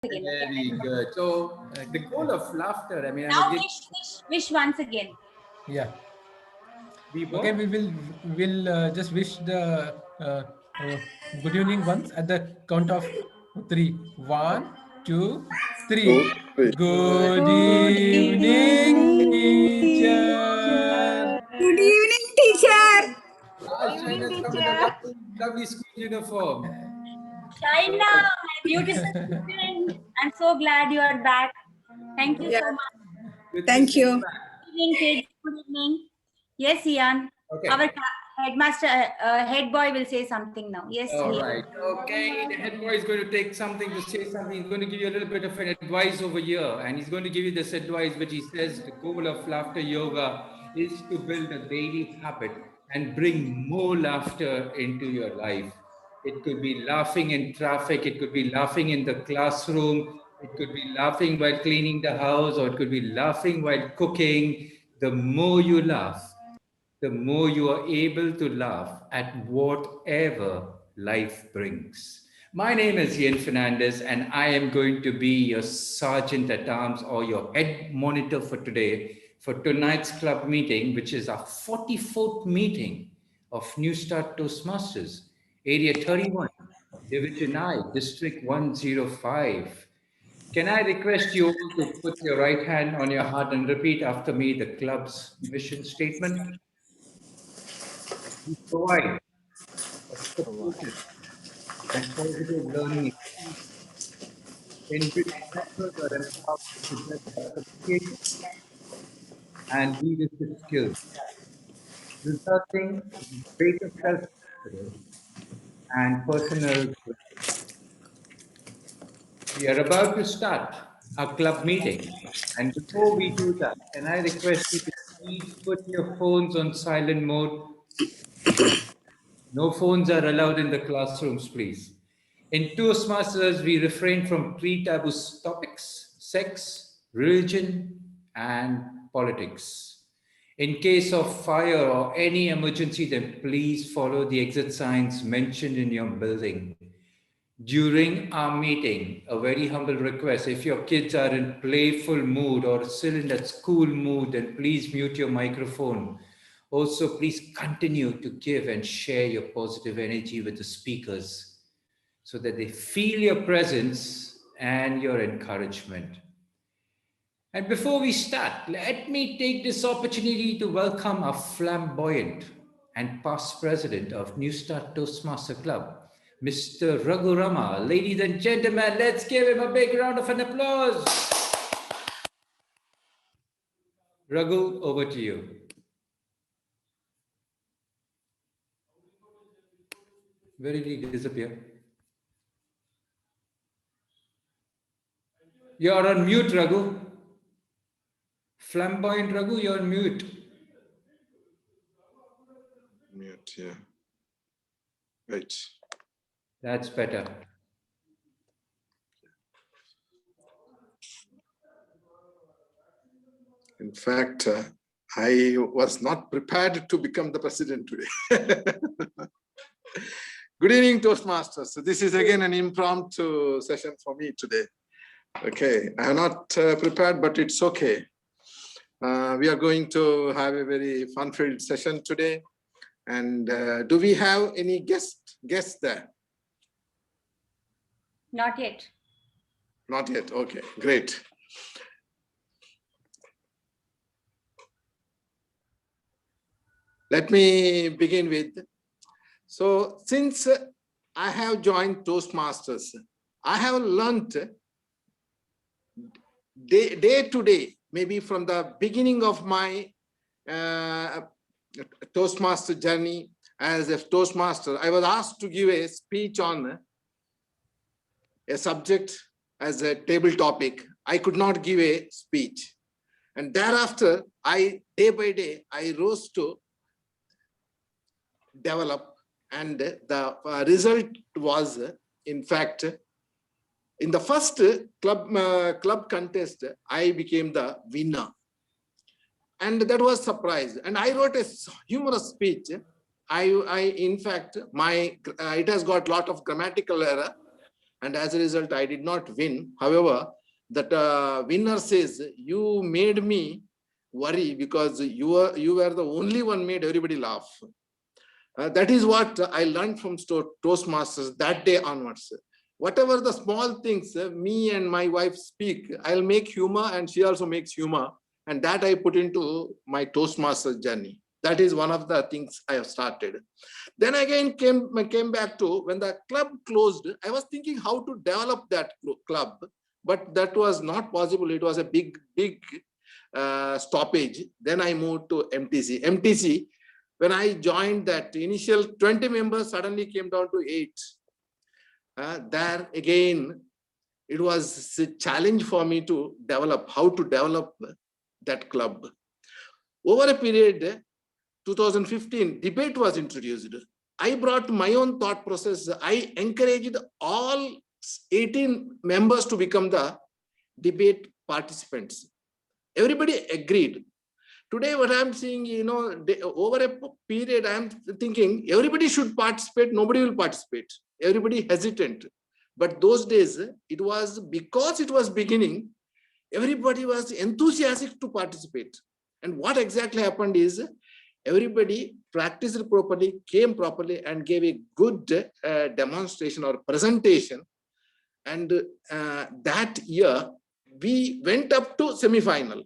again. Very good. So the goal of laughter, I mean, Now wish once again. Yeah. we Okay, we'll just wish the good evening once at the count of 3. 1, 2, 3. Good evening, teacher. Good evening, teacher. Shaina has come in a lovely, lovely school uniform. Shaina, my beautiful student. I'm so glad you are back. Thank you so much. With Thank this you. Good evening, kids. Good evening. Yes, Ian. Okay. Our headmaster, head boy will say something now. Yes, All Ian. right. Okay. The head boy is going to take something to say something. He's going to give you a little bit of an advice over here. And he's going to give you this advice, which he says the goal of laughter yoga is to build a daily habit and bring more laughter into your life. It could be laughing in traffic. It could be laughing in the classroom. It could be laughing while cleaning the house, or it could be laughing while cooking. The more you laugh, the more you are able to laugh at whatever life brings. My name is Ian Fernandez, and I am going to be your sergeant at arms or your head monitor for today, for tonight's club meeting, which is our 44th meeting of New Start Toastmasters, Area 31, Division I, District 105. Can I request you all to put your right hand on your heart and repeat after me the club's mission statement? We provide a supportive and positive learning experience in which members are empowered to develop communication and leadership skills, resulting in greater self-confidence and personal growth. We are about to start our club meeting, and before we do that, can I request you to please put your phones on silent mode? No phones are allowed in the classrooms, please. In Toastmasters, we refrain from pre-taboo topics, sex, religion, and politics. In case of fire or any emergency, then please follow the exit signs mentioned in your building. During our meeting, a very humble request, if your kids are in playful mood or still in that school mood, then please mute your microphone. Also, please continue to give and share your positive energy with the speakers so that they feel your presence and your encouragement. And before we start, let me take this opportunity to welcome our flamboyant and past president of New Start Toastmaster Club, Mr. Raghu Rama. Ladies and gentlemen, let's give him a big round of an applause. Raghu, over to you. Where did he disappear? You're on mute, Raghu. Flamboyant Raghu, you're on mute. Mute, yeah. Right. That's better. In fact, I was not prepared to become the president today. Good evening, Toastmasters. So this is again an impromptu session for me today. Okay, I am not prepared, but it's okay. We are going to have a very fun-filled session today. And do we have any guests there? Not yet. Not yet. Okay, great. Let me begin with, so since I have joined Toastmasters, I have learned day to day, maybe from the beginning of my Toastmaster journey as a Toastmaster, I was asked to give a speech on a subject as a table topic. I could not give a speech. And thereafter, day by day, I rose to develop, and the result was, in fact, in the first club contest, I became the winner. And that was surprise. And I wrote a humorous speech. In fact, it has got a lot of grammatical error. and as a result, I did not win. However, that winner says, you made me worry because you were the only one made everybody laugh. That is what I learned from Toastmasters that day onwards. Whatever the small things me and my wife speak, I'll make humor and she also makes humor. And that I put into my Toastmasters journey. That is one of the things I have started. Then again came back to when the club closed, I was thinking how to develop that club, but that was not possible. It was a big stoppage. Then I moved to MTC. MTC, when I joined, that initial 20 members suddenly came down to 8. There again, it was a challenge for me to develop, how to develop that club. Over a period, 2015, debate was introduced. I brought my own thought process. I encouraged all 18 members to become the debate participants. Everybody agreed. Today, what I'm seeing, over a period, I'm thinking everybody should participate. Nobody will participate. Everybody hesitant. But those days, it was because it was beginning, everybody was enthusiastic to participate. And what exactly happened is, everybody practiced properly, came properly, and gave a good demonstration or presentation. And that year, we went up to semi-final.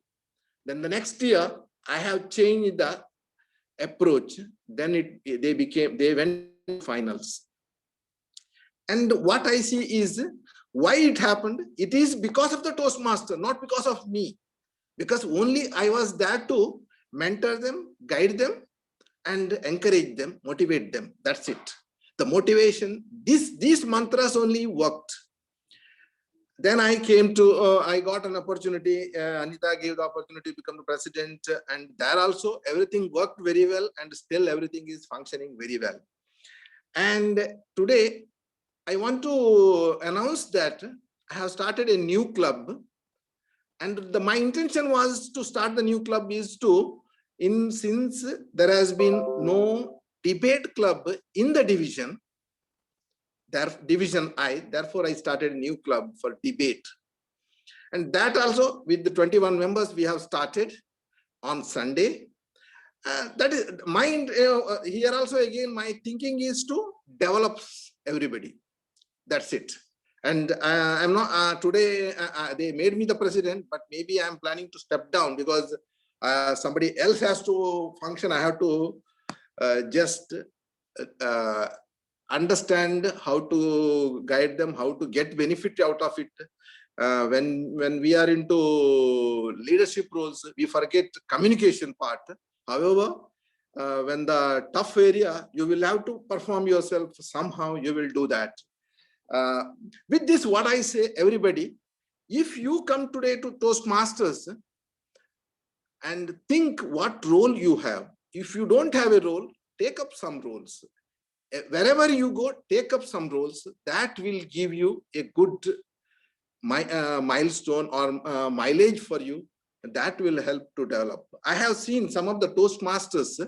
Then the next year, I have changed the approach. Then they went to finals. And what I see is why it happened. It is because of the Toastmaster, not because of me. Because only I was there to mentor them, guide them, and encourage them, motivate them. That's it. The motivation, these mantras only worked. Then I came to, I got an opportunity. Anita gave the opportunity to become the president. And there also, everything worked very well. And still everything is functioning very well. And today, I want to announce that I have started a new club. And my intention was to start the new club is to, since there has been no debate club in the division, division I, therefore I started a new club for debate. And that also with the 21 members we have started on Sunday. That is mind here also again, my thinking is to develop everybody. That's it. And I'm not today they made me the president, but maybe I'm planning to step down because somebody else has to function. I have to just understand how to guide them, how to get benefit out of it. When we are into leadership roles, we forget communication part. However, when the tough area, you will have to perform yourself somehow, you will do that. With this, what I say, everybody, if you come today to Toastmasters and think what role you have, if you don't have a role, take up some roles. Wherever you go, take up some roles. That will give you a good milestone or mileage for you. That will help to develop. I have seen some of the Toastmasters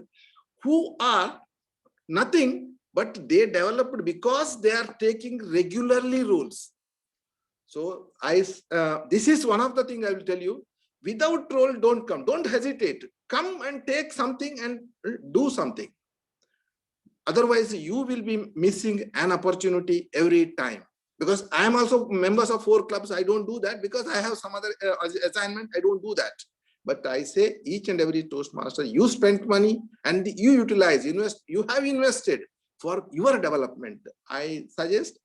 who are nothing, but they developed because they are taking regularly roles. So this is one of the things I will tell you. Without role, don't come. Don't hesitate. Come and take something and do something. Otherwise, you will be missing an opportunity every time. Because I am also members of 4 clubs. I don't do that because I have some other assignment. I don't do that. But I say each and every Toastmaster, you spent money and you utilize, invest. You have invested for your development. I suggest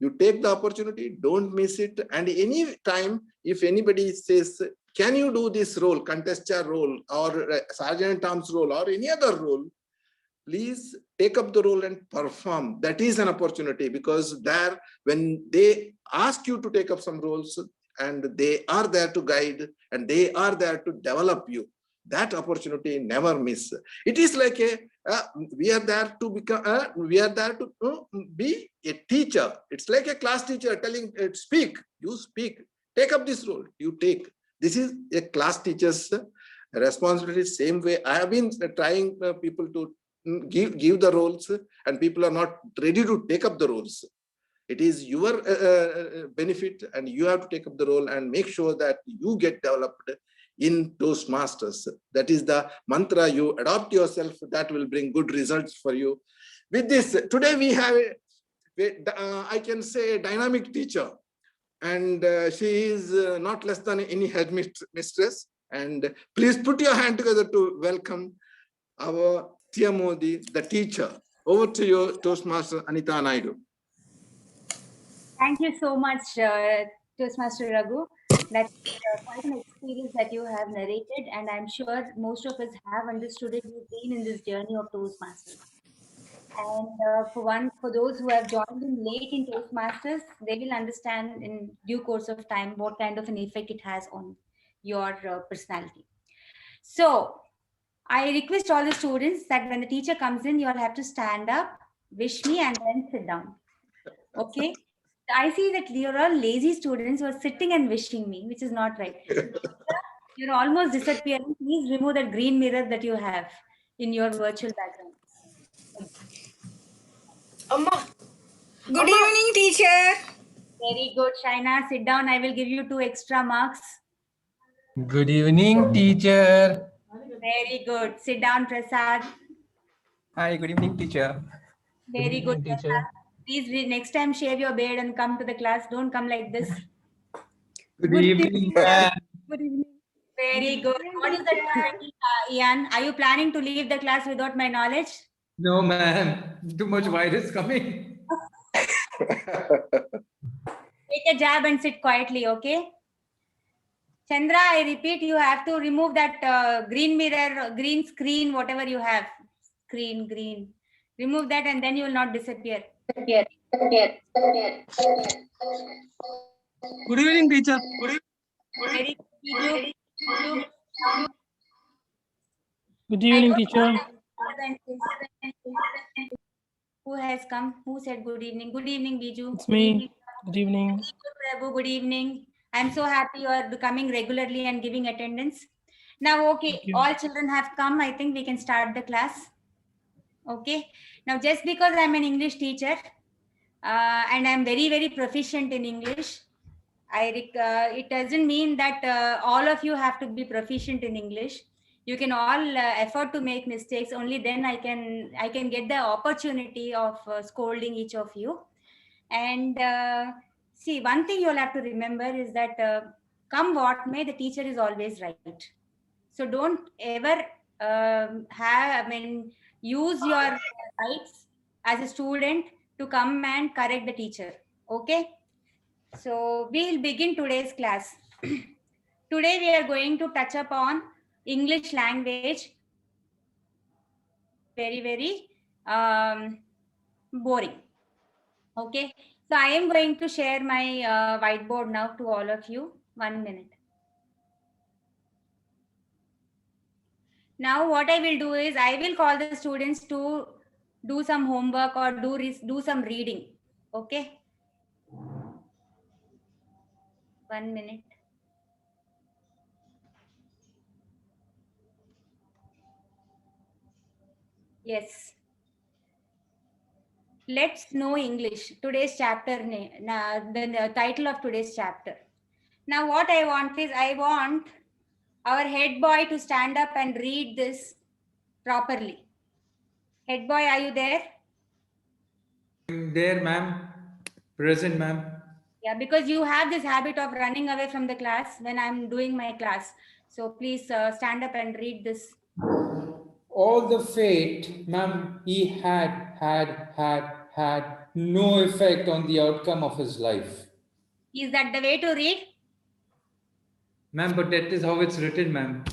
you take the opportunity, don't miss it. And any time, if anybody says, can you do this role, contestant role or sergeant at arms role or any other role, please take up the role and perform. That is an opportunity because there, when they ask you to take up some roles and they are there to guide and they are there to develop you, that opportunity never miss. It is like we are there to become, we are there to be a teacher. It's like a class teacher telling, speak, you speak, take up this role, you take. This is a class teacher's responsibility. Same way I have been trying people to give the roles and people are not ready to take up the roles. It is your benefit, and you have to take up the role and make sure that you get developed in Toastmasters. That is the mantra. You adopt yourself, that will bring good results for you. With this, today we have I can say a dynamic teacher, and she is not less than any headmistress. And please put your hand together to welcome our Tia Modi, the teacher. Over to you, Toastmaster Anita Naidu. Thank you so much, Toastmaster Raghu. That's quite an experience that you have narrated, and I'm sure most of us have understood it. We've been in this journey of Toastmasters. And for those who have joined in late in Toastmasters, they will understand in due course of time what kind of an effect it has on your personality. So I request all the students that when the teacher comes in, you all have to stand up, wish me, and then sit down. Okay? I see that you're all lazy students who are sitting and wishing me, which is not right. You're almost disappearing. Please remove that green mirror that you have in your virtual background. Good evening, teacher. Very good, Shaina. Sit down. I will give you 2 extra marks. Good evening, teacher. Very good. Sit down, Prasad. Hi, good evening, teacher. Very good, Prasad. Please next time shave your beard and come to the class. Don't come like this. Good evening, ma'am. Good evening. Very good. What is the time, Ian? Are you planning to leave the class without my knowledge? No, ma'am. Too much virus coming. Take a jab and sit quietly, okay? Chandra, I repeat, you have to remove that green mirror, green screen, whatever you have. Screen, green. Remove that and then you will not disappear. Good evening, teacher. Very good. Good evening, teacher. Who has come? Who said good evening? Good evening, Biju. It's me. Good evening. Prabhu, good evening. I'm so happy you are coming regularly and giving attendance. Now, okay, all children have come. I think we can start the class. Okay. Now, just because I'm an English teacher and I'm very, very proficient in English, it doesn't mean that all of you have to be proficient in English. You can all afford to make mistakes. Only then I can get the opportunity of scolding each of you. And see, one thing you'll have to remember is that come what may, the teacher is always right. So don't ever use your rights as a student to come and correct the teacher. Okay? So we'll begin today's class. Today we are going to touch upon English language. Very, very boring. Okay. So I am going to share my whiteboard now to all of you. 1 minute. Now what I will do is I will call the students to do some homework or do some reading. Okay. 1 minute. Yes. Let's know English. Today's chapter, the title of today's chapter. Now what I want is I want our head boy to stand up and read this properly. Head boy, are you there? There, ma'am. Present, ma'am. Yeah, because you have this habit of running away from the class when I'm doing my class. So please stand up and read this. All the fate, ma'am, he had no effect on the outcome of his life. Is that the way to read? Ma'am, but that is how it's written, ma'am.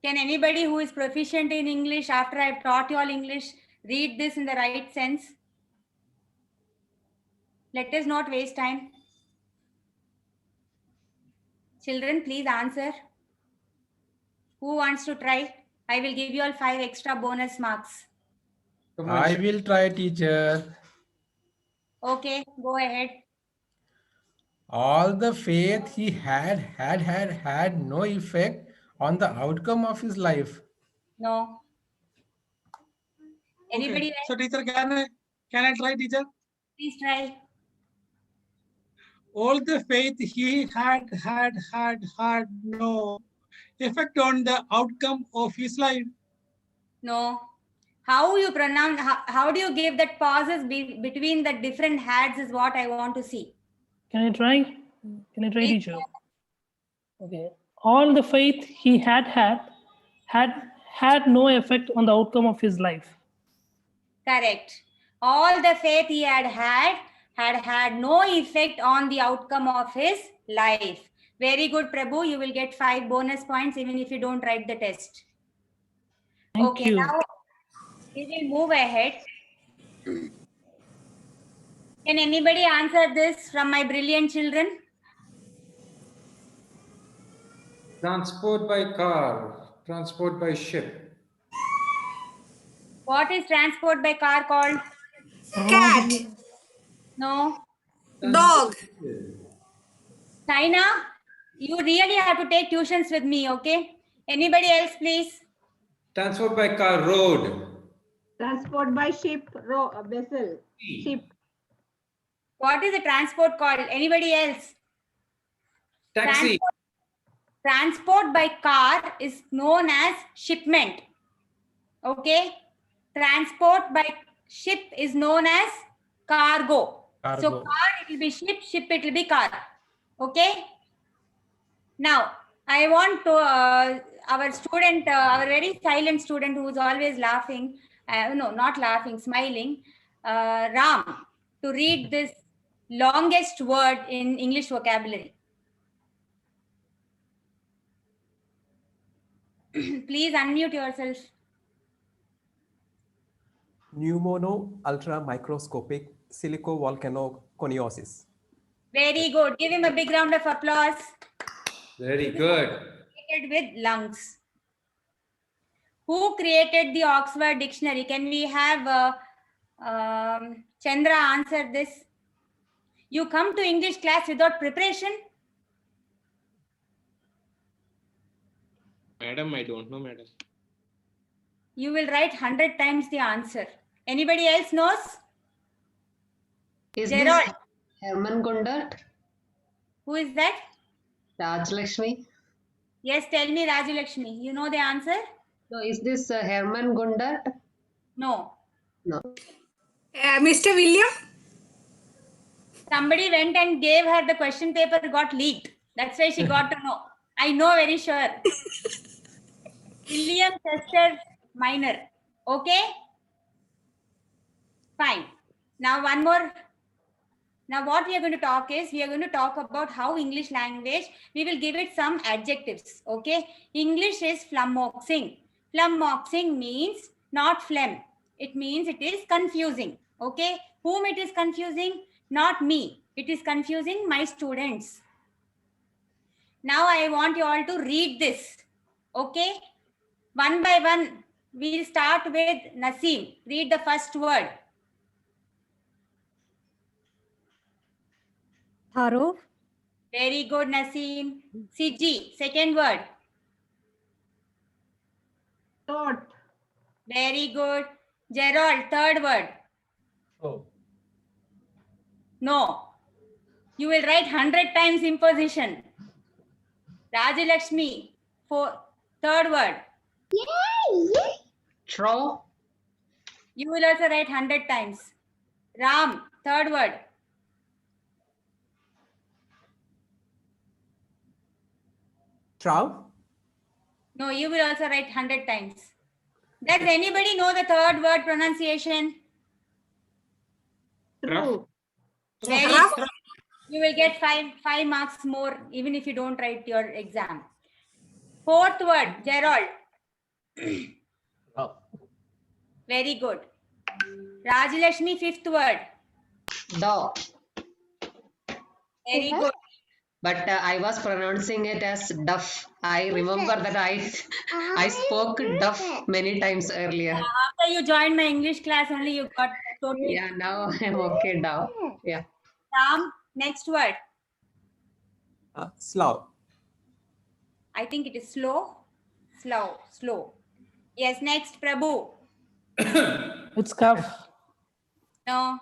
Can anybody who is proficient in English, after I've taught you all English, read this in the right sense? Let us not waste time. Children, please answer. Who wants to try? I will give you all 5 extra bonus marks. Come on, I will try, teacher. Okay, go ahead. All the faith he had no effect on the outcome of his life. No. Anybody Okay. So, teacher, can I try, teacher? Please try. All the faith he had no effect on the outcome of his life. No. How you pronounce, how do you give that pauses between the different hads is what I want to see. Can I try? Can I try, Please. teacher? Okay. All the faith he had no effect on the outcome of his life. Correct. All the faith he had no effect on the outcome of his life. Very good, Prabhu. You will get 5 bonus points even if you don't write the test. Thank you. Now we will move ahead. Can anybody answer this from my brilliant children? Transport by car, transport by ship. What is transport by car called? Cat. No. Dog. China, you really have to take tuitions with me, okay? Anybody else, please? Transport by car, road. Transport by ship, vessel, ship. What is the transport called? Anybody else? Taxi. Transport by car is known as shipment. Okay? Transport by ship is known as cargo. So Cargo. car it will be ship it will be car. Okay? Now, I want to our student, our very silent student who is always laughing, no, not laughing, smiling, Ram, to read this longest word in English vocabulary. Please unmute yourself. Pneumono ultramicroscopic silicovolcanoconiosis. Very good. Give him a big round of applause. Very good. Created with lungs. Who created the Oxford Dictionary? Can we have Chandra answer this? You come to English class without preparation? Madam, I don't know, madam. You will write 100 times the answer. Anybody else knows? Is Gerald. this Herman Gundert? Who is that? Rajlakshmi? Yes, tell me, Rajulakshmi. You know the answer? No, is this Herman Gundert? No. No. Mr. William? Somebody went and gave her the question paper, got leaked. That's why she got to know. I know very sure. William Chester Minor. Okay? Fine. Now one more. Now what we are going to talk is, we are going to talk about how English language, we will give it some adjectives. Okay? English is flummoxing. Flummoxing means not phlegm. It means it is confusing. Okay? Whom it is confusing? Not me. It is confusing my students. Now I want you all to read this. Okay? One by one, we'll start with Naseem. Read the first word. Harov. Very good, Naseem. Siji, second word. Thought. Very good. Gerald, third word. Oh. No. You will write 100 times imposition. Rajalakshmi, third word. Throw. You will also write 100 times. Ram, third word. Trow. No, you will also write 100 times. Does anybody know the third word pronunciation? True. Very good. You will get five marks more even if you don't write your exam. Fourth word, Gerald. Oh. Very good. Rajalakshmi, fifth word. Dog. Very good. But I was pronouncing it as duff. I remember that I spoke duff many times earlier. After you joined my English class only you got totally. Yeah, now I'm okay now. Yeah. Ram, next word. Slow. I think it is slow. Slow. Yes, next, Prabhu. It's cough. No.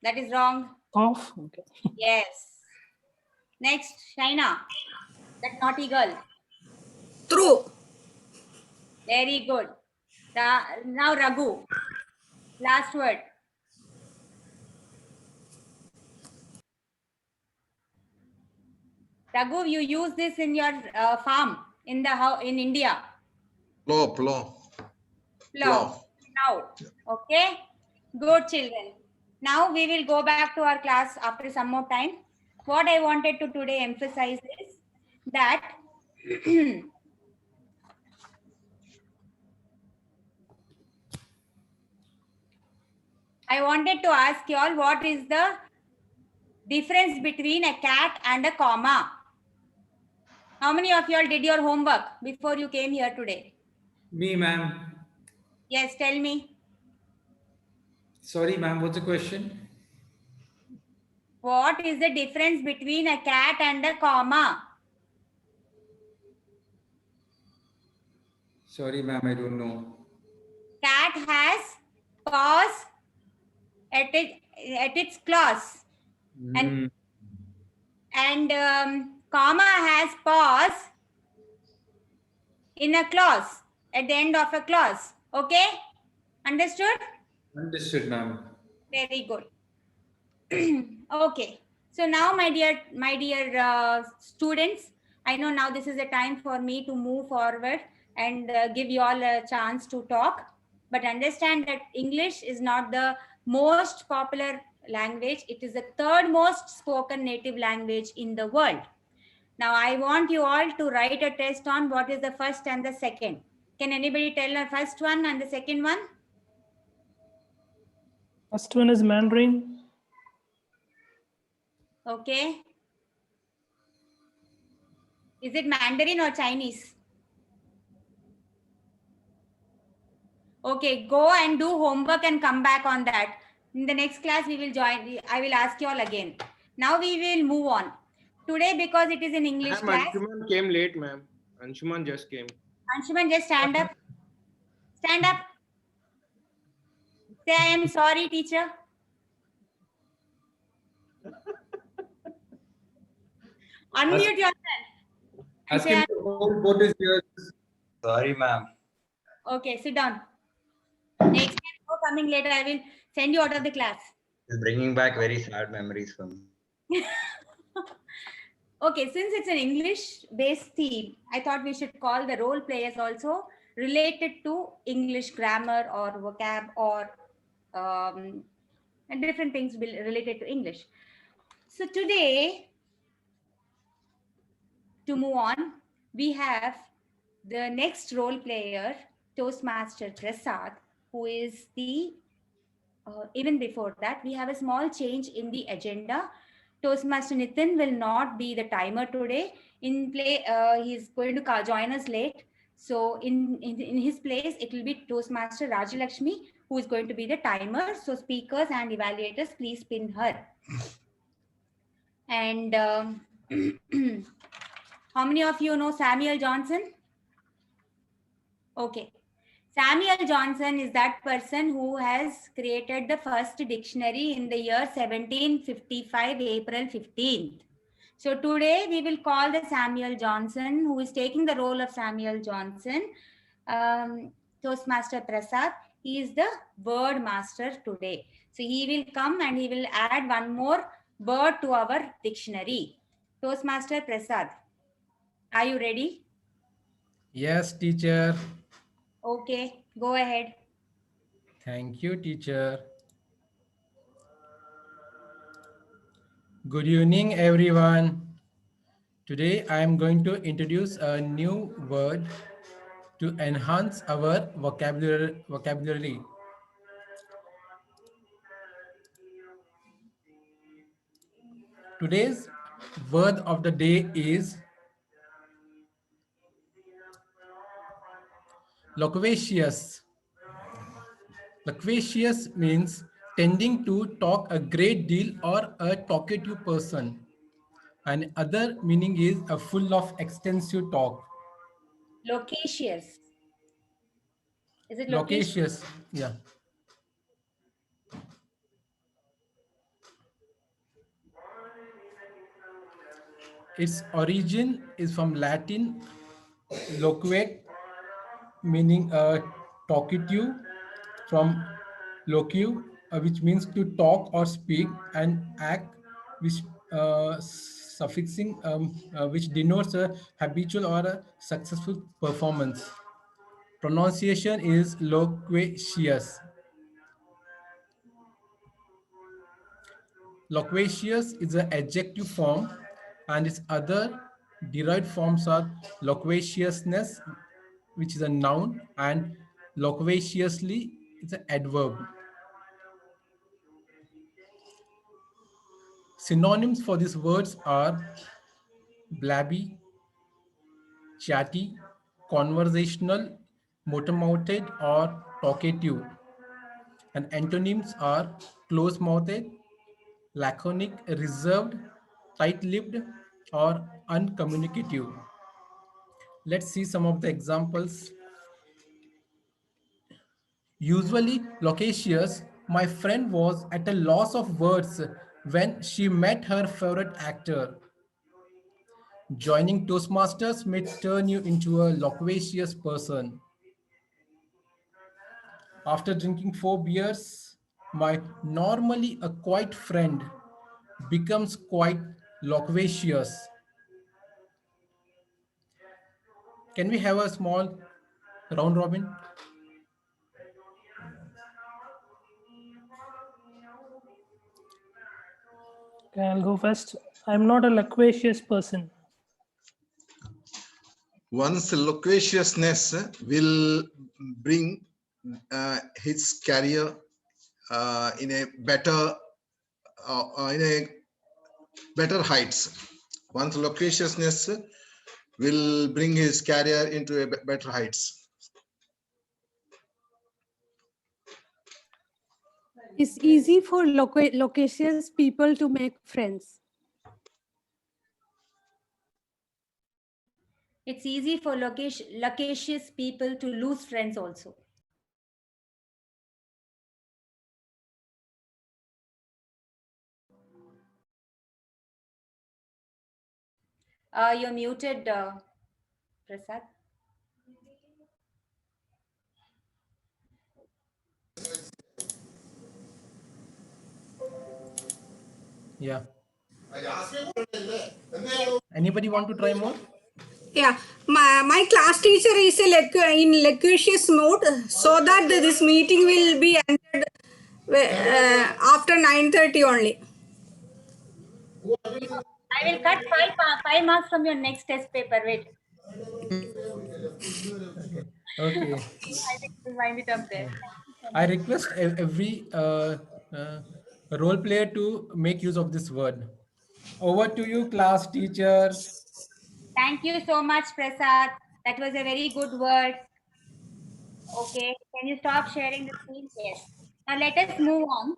That is wrong. Cough. Okay. Yes. Next, Shaina. That naughty girl. True. Very good. Now Raghu. Last word. Raghu, you use this in your farm in the house in India. Plow. Plow. Now. Okay. Good children. Now we will go back to our class after some more time. What I wanted to today emphasize is that I wanted to ask you all what is the difference between a cat and a comma. How many of you all did your homework before you came here today? Me, ma'am. Yes, tell me. Sorry, ma'am. What's the question? What is the difference between a cat and a comma? Sorry, ma'am. I don't know. Cat has paws at its claws, and comma has paws in a clause at the end of a clause. Okay, understood? Understood, ma'am. Very good. Okay, so now my dear students, I know now this is the time for me to move forward and give you all a chance to talk, but understand that English is not the most popular language. It is the third most spoken native language in the world. Now I want you all to write a test on what is the first and the second. Can anybody tell the first one and the second one? First one is Mandarin. Okay. Is it Mandarin or Chinese? Okay, go and do homework and come back on that. In the next class, we will join. I will ask you all again. Now we will move on. Today, because it is an English Ma'am, class. Anshuman came late, ma'am. Anshuman just came. Anshuman, just stand up. Stand up. Say, I am sorry, teacher. Unmute yourself. Ask him to hold both his ears. Sorry, ma'am. Okay, sit down. Next time, no coming later, I will send you out of the class. It's bringing back very sad memories for me. Okay, since it's an English-based theme, I thought we should call the role players also related to English grammar or vocab or and different things related to English. So today, to move on, we have the next role player, Toastmaster Prasad, who is the, even before that, we have a small change in the agenda. Toastmaster Nitin will not be the timer today. He's going to join us late. So in his place, it will be Toastmaster Rajalakshmi, who is going to be the timer. So speakers and evaluators, please pin her. And how many of you know Samuel Johnson? Okay. Samuel Johnson is that person who has created the first dictionary in the year 1755, April 15th. So today we will call the Samuel Johnson, who is taking the role of Samuel Johnson, Toastmaster Prasad. He is the word master today. So he will come and he will add one more word to our dictionary. Toastmaster Prasad, are you ready? Yes, teacher. Okay, go ahead. Thank you, teacher. Good evening, everyone. Today, I am going to introduce a new word to enhance our vocabulary. Today's word of the day is loquacious. Loquacious means tending to talk a great deal or a talkative person. And other meaning is a full of extensive talk. Loquacious. Is it Loquacious, yeah. Its origin is from Latin loquet, meaning talkative, from locu, which means to talk or speak, and act, which suffixing which denotes a habitual or a successful performance. Pronunciation is loquacious. Loquacious is an adjective form, and its other derived forms are loquaciousness, which is a noun, and loquaciously is an adverb. Synonyms for these words are blabby, chatty, conversational, motor-mouthed, or talkative. And antonyms are close-mouthed, laconic, reserved, tight-lipped, or uncommunicative. Let's see some of the examples. Usually loquacious, my friend was at a loss of words when she met her favorite actor. Joining Toastmasters may turn you into a loquacious person. After drinking 4 beers, my normally a quiet friend becomes quite loquacious. Can we have a small round robin? Okay, I'll go first. I'm not a loquacious person. One's loquaciousness will bring his career in a better heights. One's loquaciousness will bring his career into a better heights. It's easy for loquacious people to make friends. It's easy for loquacious people to lose friends also. You're muted, Prasad. Yeah. Anybody want to try more? Yeah, my class teacher is in loquacious mode, so that this meeting will be ended after 9:30 only. I will cut five marks from your next test paper. Wait. Okay. I think we'll wind it up there. I request every role player to make use of this word. Over to you, class teacher. Thank you so much, Prasad. That was a very good word. Okay, can you stop sharing the screen? Yes. Now let us move on.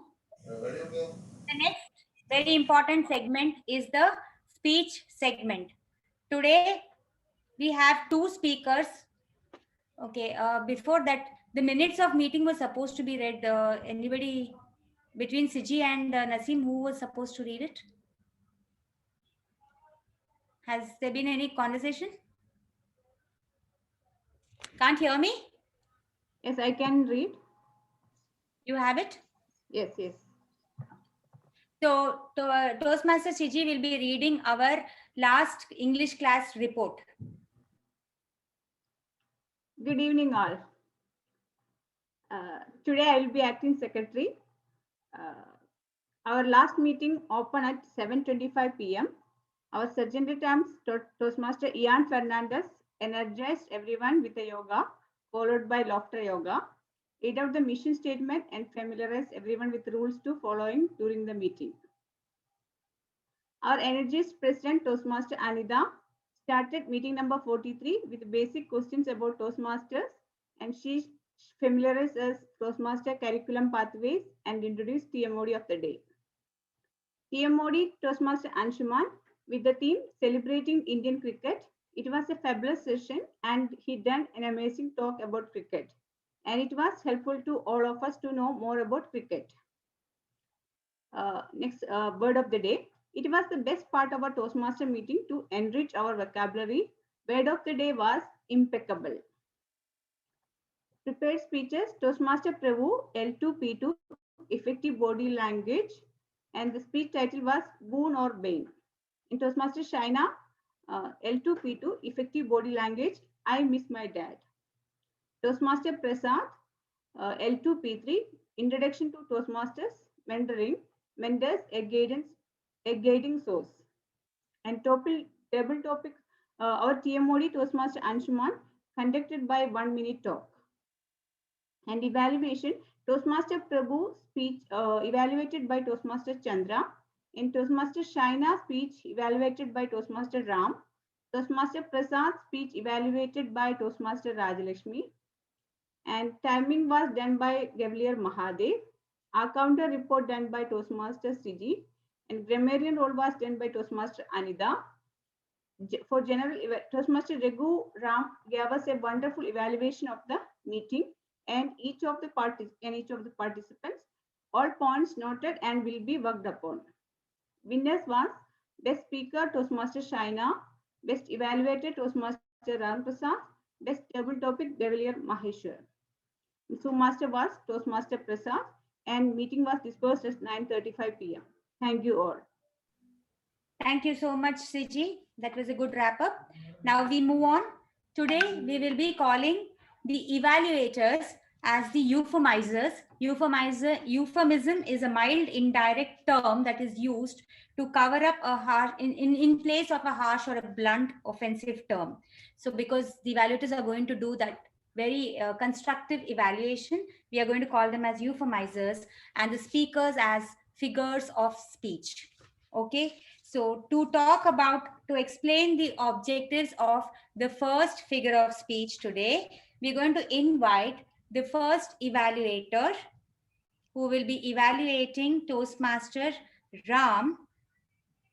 The next very important segment is the speech segment. Today we have two speakers. Okay, before that, the minutes of meeting were supposed to be read. Anybody between Siji and Naseem, who was supposed to read it? Has there been any conversation? Can't hear me? Yes, I can read. You have it? Yes, yes. So Toastmaster Siji will be reading our last English class report. Good evening, all. Today I will be acting secretary. Our last meeting opened at 7:25 p.m. Our Sergeant at Arms, Toastmaster Ian Fernandez, energized everyone with a yoga, followed by laughter yoga. Read out the mission statement and familiarize everyone with rules to following during the meeting. Our energized President, Toastmaster Anida, started meeting number 43 with basic questions about Toastmasters, and she familiarized us Toastmaster curriculum pathways and introduced TMOD of the day. TMOD Toastmaster Anshuman with the theme Celebrating Indian Cricket. It was a fabulous session and he done an amazing talk about cricket. And it was helpful to all of us to know more about cricket. Next, word of the day. It was the best part of our Toastmaster meeting to enrich our vocabulary. Word of the day was impeccable. Prepared speeches, Toastmaster Prabhu, L2P2, effective body language, and the speech title was Boon or Bane. In Toastmaster Shaina, L2P2, effective body language, I miss my dad. Toastmaster Prasad, L2P3, introduction to Toastmasters, mentoring, mentors, a guiding source. And table topic, our TMOD Toastmaster Anshuman, conducted by 1 minute talk. And evaluation, Toastmaster Prabhu speech evaluated by Toastmaster Chandra. In Toastmaster Shaina speech evaluated by Toastmaster Ram. Toastmaster Prasad speech evaluated by Toastmaster Rajalakshmi. And timing was done by Gavalier Mahadev. Our counter report done by Toastmaster Sriji. And grammarian role was done by Toastmaster Anida. For general, Toastmaster Raghu Ram gave us a wonderful evaluation of the meeting and each of the participants. All points noted and will be worked upon. Winners was Best Speaker Toastmaster Shaina, Best Evaluator Toastmaster Ram Prasad, Best Table Topic Gavalier Maheshwar. So Master was Toastmaster Prasad and meeting was dispersed at 9:35 p.m. Thank you all. Thank you so much, Sriji. That was a good wrap up. Now we move on. Today we will be calling the evaluators as the euphemizers. Euphemism is a mild indirect term that is used to cover up a harsh in place of a harsh or a blunt offensive term. So because the evaluators are going to do that very constructive evaluation, we are going to call them as euphemizers and the speakers as figures of speech. Okay, so to explain the objectives of the first figure of speech today, we're going to invite the first evaluator who will be evaluating Toastmaster Ram,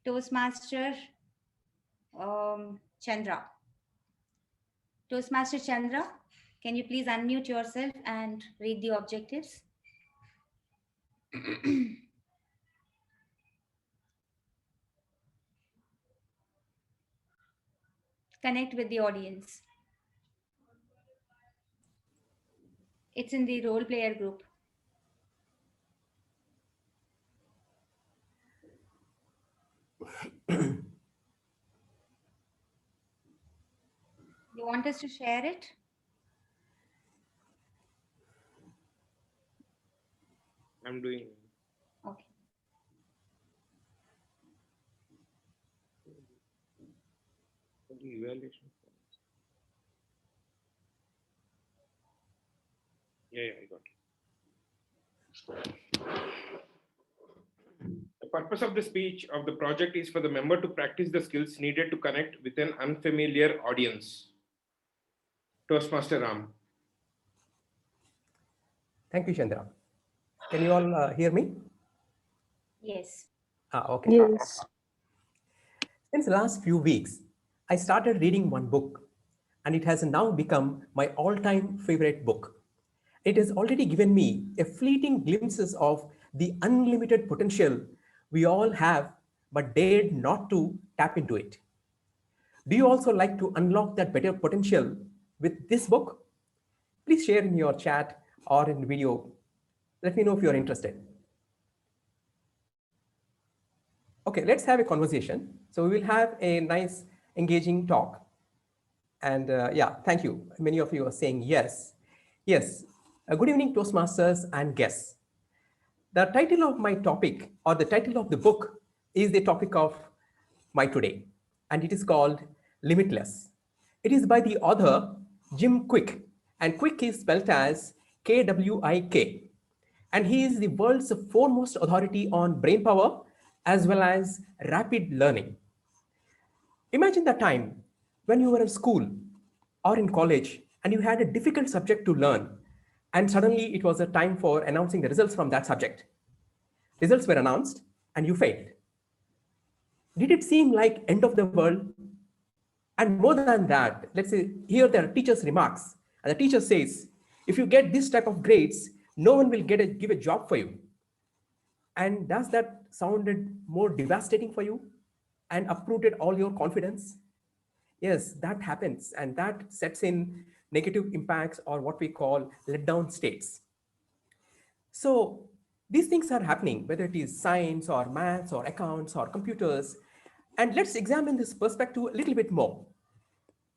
Toastmaster Chandra. Toastmaster Chandra, can you please unmute yourself and read the objectives? Connect with the audience. It's in the role player group. You want us to share it? I'm doing. Okay. The evaluation. Yeah, I got it. The purpose of the speech of the project is for the member to practice the skills needed to connect with an unfamiliar audience. Toastmaster Ram. Thank you, Chandra. Can you all hear me? Yes. Okay. Yes. Since the last few weeks, I started reading one book, and it has now become my all-time favorite book. It has already given me a fleeting glimpses of the unlimited potential we all have, but dared not to tap into it. Do you also like to unlock that better potential with this book? Please share in your chat or in video. Let me know if you're interested. Okay, let's have a conversation. So we will have a nice, engaging talk. And yeah, thank you. Many of you are saying yes. Yes. Good evening, Toastmasters and guests. The title of my topic, or the title of the book, is the topic of my today, and it is called Limitless. It is by the author Jim Kwik, and Kwik is spelled as Kwik, and he is the world's foremost authority on brain power as well as rapid learning. Imagine the time when you were in school or in college and you had a difficult subject to learn, and suddenly it was a time for announcing the results from that subject. Results were announced and you failed. Did it seem like end of the world? And more than that, let's say here there are teacher's remarks, and the teacher says, if you get this type of grades, no one will give a job for you. And does that sounded more devastating for you and uprooted all your confidence? Yes, that happens, and that sets in negative impacts or what we call letdown states. So these things are happening, whether it is science or maths or accounts or computers. And let's examine this perspective a little bit more.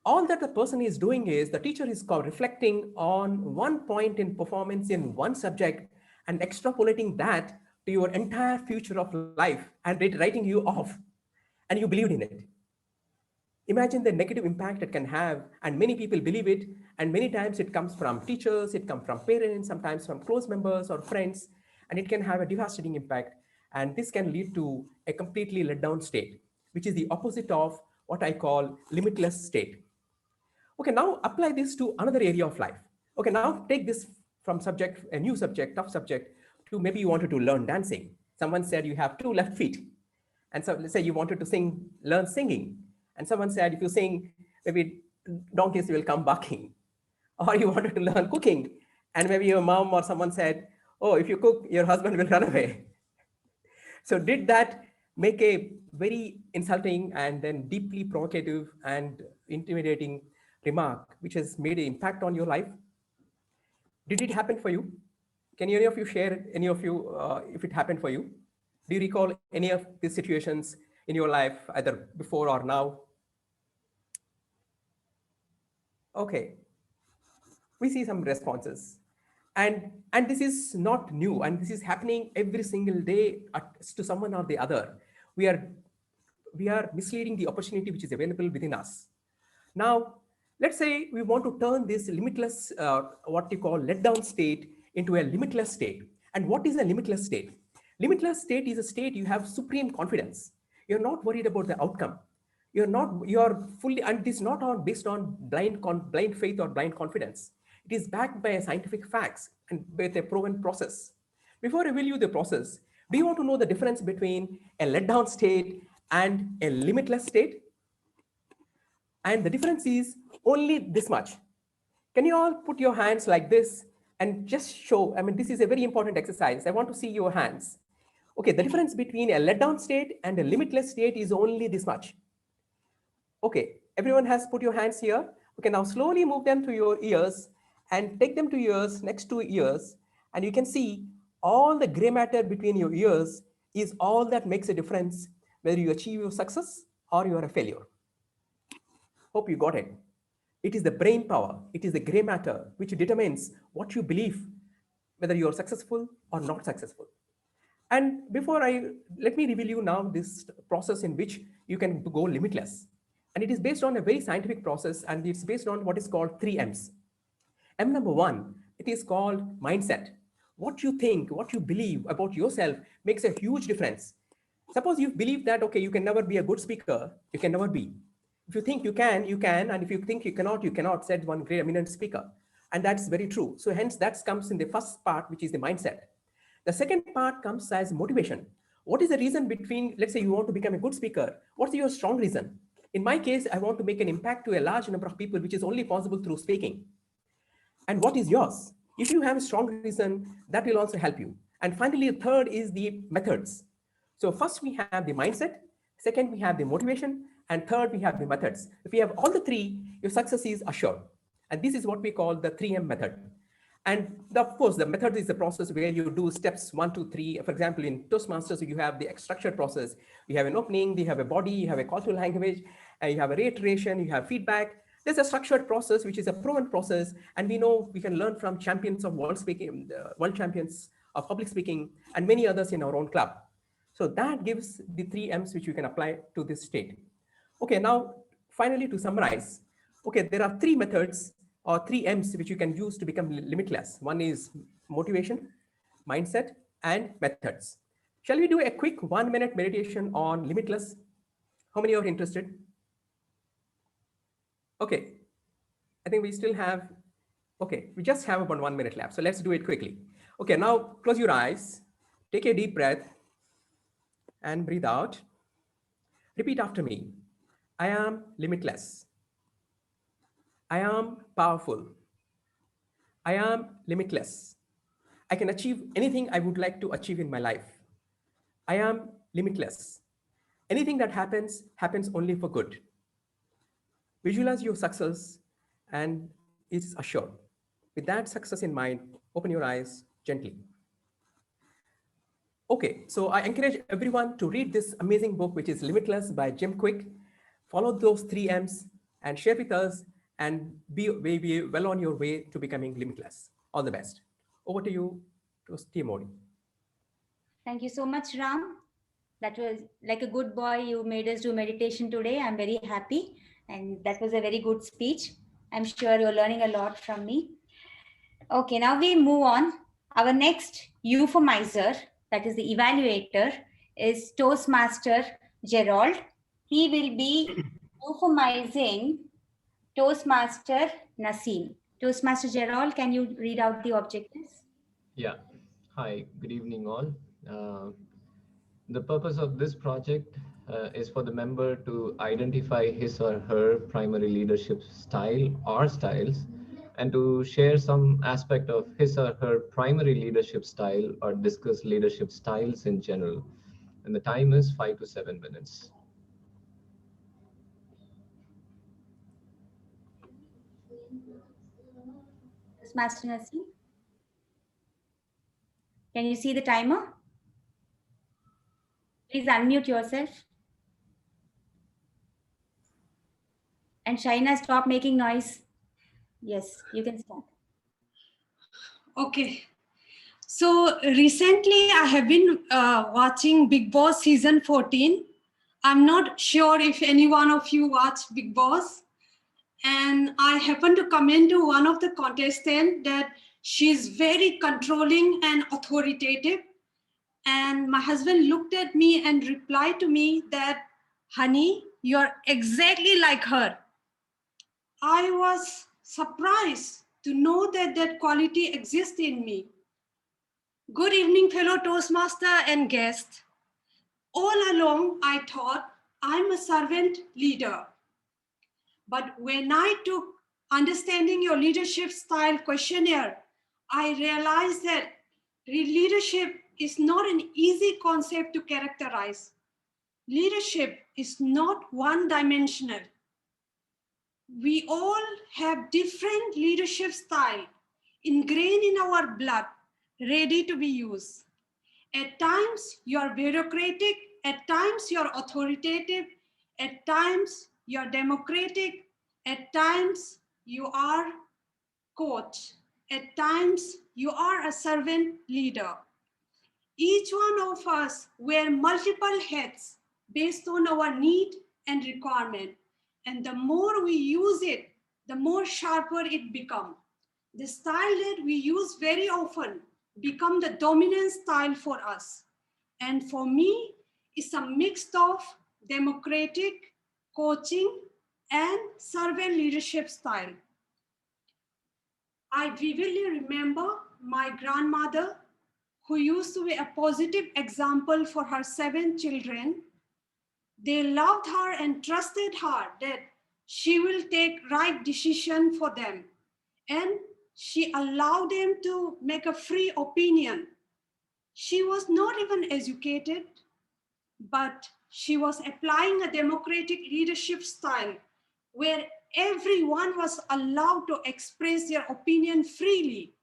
All that the person is doing is the teacher is reflecting on one point in performance in one subject and extrapolating that to your entire future of life and writing you off, and you believed in it. Imagine the negative impact it can have, and many people believe it, and many times it comes from teachers, it comes from parents, sometimes from close members or friends, and it can have a devastating impact. And this can lead to a completely let down state, which is the opposite of what I call limitless state. Okay, now apply this to another area of life. Okay, now take this from subject, a new subject, tough subject, to maybe you wanted to learn dancing. Someone said you have 2 left feet. And so let's say you wanted to learn singing. And someone said, if you sing, maybe donkeys will come barking. Or you wanted to learn cooking. And maybe your mom or someone said, oh, if you cook, your husband will run away. So did that make a very insulting and then deeply provocative and intimidating remark, which has made an impact on your life? Did it happen for you? Can any of you share any of you if it happened for you? Do you recall any of these situations in your life, either before or now? Okay, we see some responses. And this is not new, and this is happening every single day to someone or the other. We are misleading the opportunity which is available within us. Now, let's say we want to turn this limitless, what you call letdown state, into a limitless state. And what is a limitless state? Limitless state is a state you have supreme confidence. You're not worried about the outcome. You're fully, and this is not based on blind faith or blind confidence. It is backed by scientific facts and with a proven process. Before I reveal you the process, do you want to know the difference between a letdown state and a limitless state? And the difference is only this much. Can you all put your hands like this and just show? I mean, this is a very important exercise. I want to see your hands. Okay, the difference between a letdown state and a limitless state is only this much. Okay, everyone has put your hands here. Okay, now slowly move them to your ears and take them to ears next to ears. And you can see all the gray matter between your ears is all that makes a difference whether you achieve your success or you are a failure. Hope you got it. It is the brain power, it is the gray matter which determines what you believe, whether you are successful or not successful. And let me reveal you now this process in which you can go limitless. And it is based on a very scientific process, and it's based on what is called 3 M's. M number 1, it is called mindset. What you think, what you believe about yourself makes a huge difference. Suppose you believe that, okay, you can never be a good speaker, you can never be. If you think you can, you can. And if you think you cannot, said one great eminent speaker. And that's very true. So hence that comes in the first part, which is the mindset. The second part comes as motivation. What is the reason between, let's say you want to become a good speaker, what's your strong reason? In my case, I want to make an impact to a large number of people, which is only possible through speaking. And what is yours? If you have a strong reason, that will also help you. And finally, the third is the methods. So first we have the mindset, second we have the motivation, and third we have the methods. If you have all the 3, your success is assured. And this is what we call the 3M method. And of course, the method is the process where you do steps 1, 2, 3. For example, in Toastmasters, you have the structured process. You have an opening, you have a body, you have a call to language, and you have a reiteration, you have feedback. There's a structured process, which is a proven process. And we know we can learn from champions of world champions of public speaking, and many others in our own club. So that gives the 3 M's which you can apply to this state. Okay, now finally to summarize, okay, there are 3 methods or 3 M's which you can use to become limitless. One is motivation, mindset, and methods. Shall we do a quick 1-minute meditation on limitless? How many are interested? Okay, I think we still have, okay, we just have about 1 minute left. So let's do it quickly. Okay, now close your eyes, take a deep breath and breathe out. Repeat after me. I am limitless. I am powerful. I am limitless. I can achieve anything I would like to achieve in my life. I am limitless. Anything that happens, happens only for good. Visualize your success and it's assured. With that success in mind, open your eyes gently. Okay, so I encourage everyone to read this amazing book, which is Limitless by Jim Quick. Follow those 3 M's and share with us and be well on your way to becoming limitless. All the best. Over to you, to Steve Modi. Thank you so much, Ram. That was like a good boy. You made us do meditation today. I'm very happy. And that was a very good speech. I'm sure you're learning a lot from me. Okay, now we move on. Our next euphemizer, that is the evaluator, is Toastmaster Gerald. He will be euphemizing Toastmaster Naseem. Toastmaster Gerald, can you read out the objectives? Yeah. Hi, good evening all. The purpose of this project is for the member to identify his or her primary leadership style or styles and to share some aspect of his or her primary leadership style or discuss leadership styles in general. And the time is 5 to 7 minutes. Toastmaster Naseem, can you see the timer? Please unmute yourself. And Shaina, stop making noise. Yes, you can start. Okay. So recently I have been watching Big Boss season 14. I'm not sure if any one of you watched Big Boss. And I happened to come into one of the contestants that she's very controlling and authoritative. And my husband looked at me and replied to me that, honey, you're exactly like her. I was surprised to know that that quality exists in me. Good evening, fellow Toastmaster and guest. All along, I thought I'm a servant leader. But when I took Understanding Your Leadership Style questionnaire, I realized that leadership is not an easy concept to characterize. Leadership is not one-dimensional. We all have different leadership style ingrained in our blood, ready to be used. At times, you're bureaucratic. At times, you're authoritative. At times, you're democratic. At times, you are coach. At times, you are a servant leader. Each one of us wear multiple hats based on our need and requirement. And the more we use it, the more sharper it becomes. The style that we use very often become the dominant style for us. And for me, it's a mix of democratic, coaching, and servant leadership style. I vividly remember my grandmother, who used to be a positive example for her 7 children. They loved her and trusted her that she will take right decision for them. And she allowed them to make a free opinion. She was not even educated, but she was applying a democratic leadership style where everyone was allowed to express their opinion freely.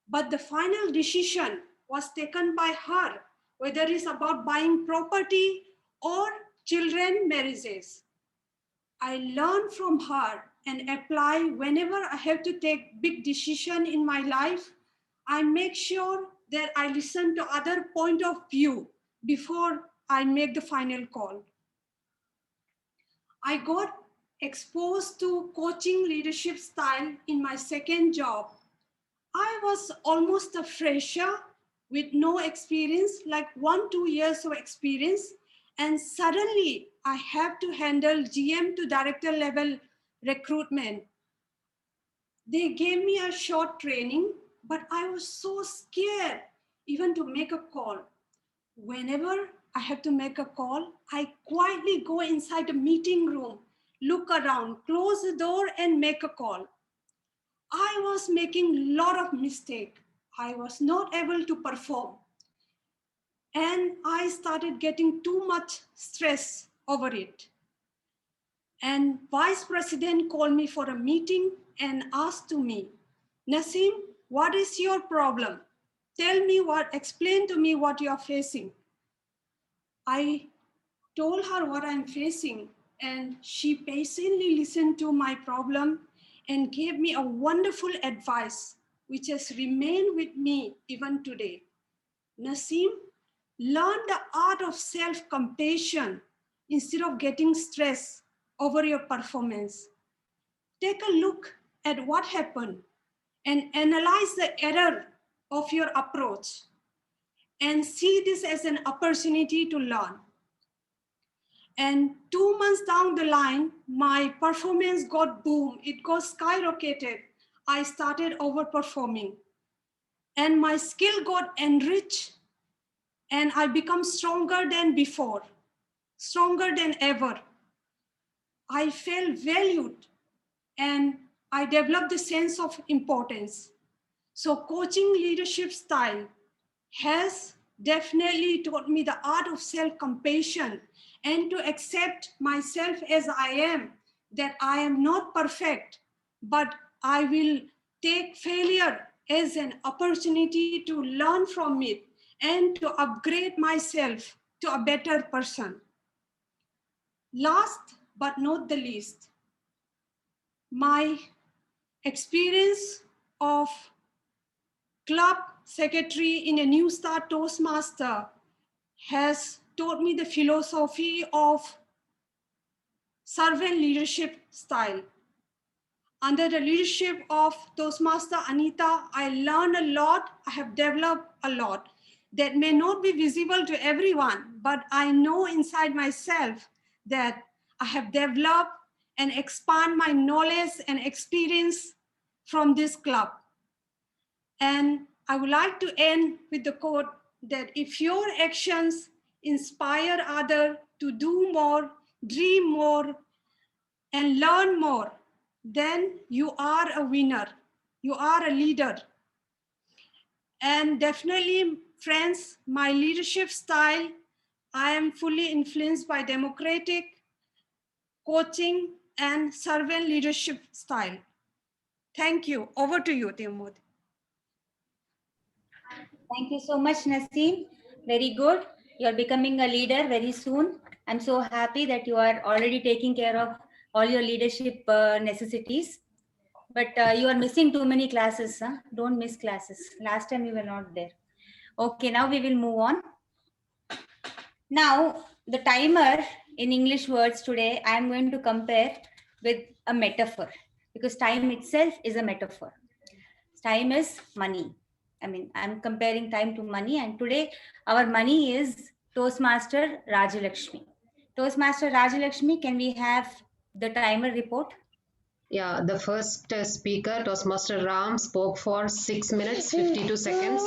But the final decision was taken by her, whether it's about buying property or children marriages. I learn from her and apply whenever I have to take big decision in my life. I make sure that I listen to other point of view before I make the final call. I got exposed to coaching leadership style in my second job. I was almost a fresher with no experience, like 1-2 years of experience. And suddenly I have to handle GM to director level recruitment. They gave me a short training, but I was so scared even to make a call. Whenever I have to make a call, I quietly go inside the meeting room, look around, close the door and make a call. I was making a lot of mistakes. I was not able to perform. and I started getting too much stress over it. And Vice President called me for a meeting and asked to me, Naseem, what is your problem? Explain to me what you are facing. I told her what I'm facing, and she patiently listened to my problem and gave me a wonderful advice, which has remained with me even today. Naseem, learn the art of self-compassion instead of getting stressed over your performance. Take a look at what happened and analyze the error of your approach and see this as an opportunity to learn. And 2 months down the line, my performance got boom. It got skyrocketed. I started overperforming and my skill got enriched and I become stronger than before, stronger than ever. I felt valued and I developed the sense of importance. So coaching leadership style has definitely taught me the art of self-compassion and to accept myself as I am, that I am not perfect, but I will take failure as an opportunity to learn from it and to upgrade myself to a better person. Last but not the least, my experience of club secretary in a New Start Toastmaster has taught me the philosophy of servant leadership style. Under the leadership of Toastmaster Anita, I learned a lot, I have developed a lot that may not be visible to everyone, but I know inside myself that I have developed and expand my knowledge and experience from this club. And I would like to end with the quote that if your actions inspire others to do more, dream more, and learn more, then you are a winner. You are a leader. And definitely, friends, my leadership style, I am fully influenced by democratic coaching and servant leadership style. Thank you. Over to you, Timothy. Thank you so much, Naseem. Very good. You're becoming a leader very soon. I'm so happy that you are already taking care of all your leadership necessities. But you are missing too many classes. Huh? Don't miss classes. Last time you were not there. Okay, now we will move on. Now, the timer in English words today, I am going to compare with a metaphor because time itself is a metaphor. Time is money. I mean, I'm comparing time to money, and today our money is Toastmaster Rajalakshmi. Toastmaster Rajalakshmi, can we have the timer report? Yeah, the first speaker, Toastmaster Ram, spoke for 6 minutes, 52 seconds.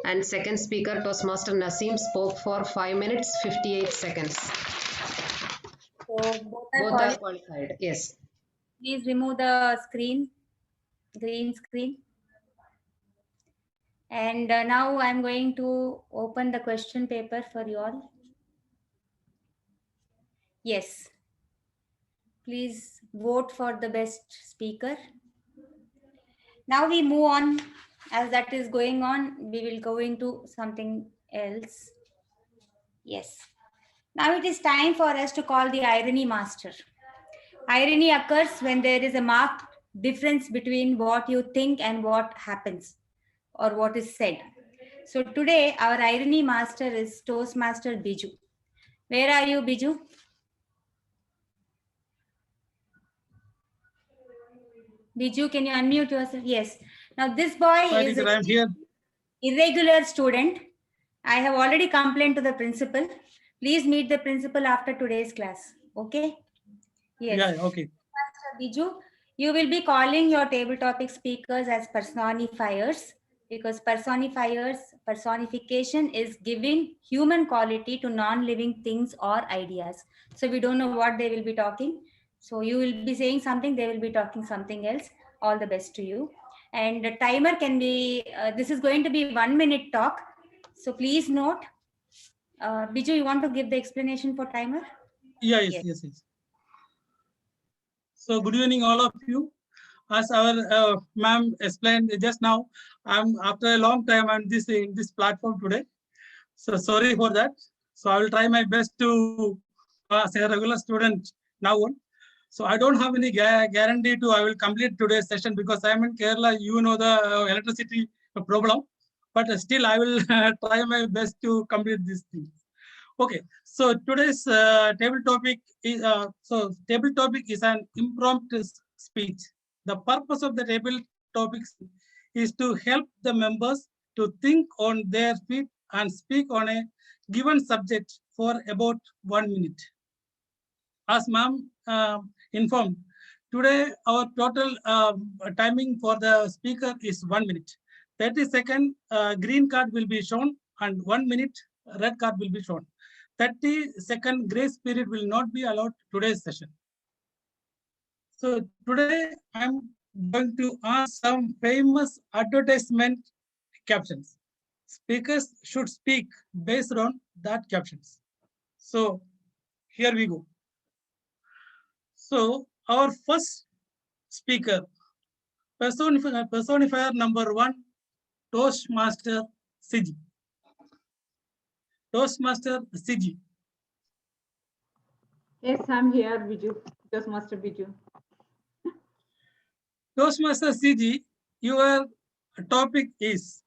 And second speaker, Toastmaster Naseem, spoke for 5 minutes, 58 seconds. So both are qualified, yes. Please remove the screen, green screen. And now I'm going to open the question paper for you all. Yes. Please vote for the best speaker. Now we move on. As that is going on, we will go into something else. Yes. Now it is time for us to call the irony master. Irony occurs when there is a marked difference between what you think and what happens or what is said. So today our irony master is Toastmaster Biju. Where are you, Biju? Biju, can you unmute yourself? Yes. Now this boy is an irregular student. I have already complained to the principal. Please meet the principal after today's class. Okay? Yes. Yeah, okay. Master Biju, you will be calling your table topic speakers as personifiers because personification is giving human quality to non-living things or ideas. So we don't know what they will be talking. So you will be saying something, they will be talking something else. All the best to you. And the timer can be, this is going to be 1 minute talk. So please note, Biju, you want to give the explanation for timer? Yes. So good evening, all of you. As our ma'am explained just now, I'm after a long time I'm in this platform today. So sorry for that. So I will try my best to as a regular student now on. So I don't have any guarantee to I will complete today's session because I'm in Kerala. You know the electricity problem, but still I will try my best to complete this thing. Okay, so today's table topic is an impromptu speech. The purpose of the table topics is to help the members to think on their feet and speak on a given subject for about 1 minute. As ma'am informed, today our total timing for the speaker is 1 minute. 30-second green card will be shown and 1 minute red card will be shown. 30-second grace period will not be allowed today's session. So today I'm going to ask some famous advertisement captions. Speakers should speak based on that captions. So here we go. So our first speaker, personifier number 1, Toastmaster Siji. Toastmaster Siji. Yes, I'm here, Biju. Toastmaster Biju. Toastmaster Siji, your topic is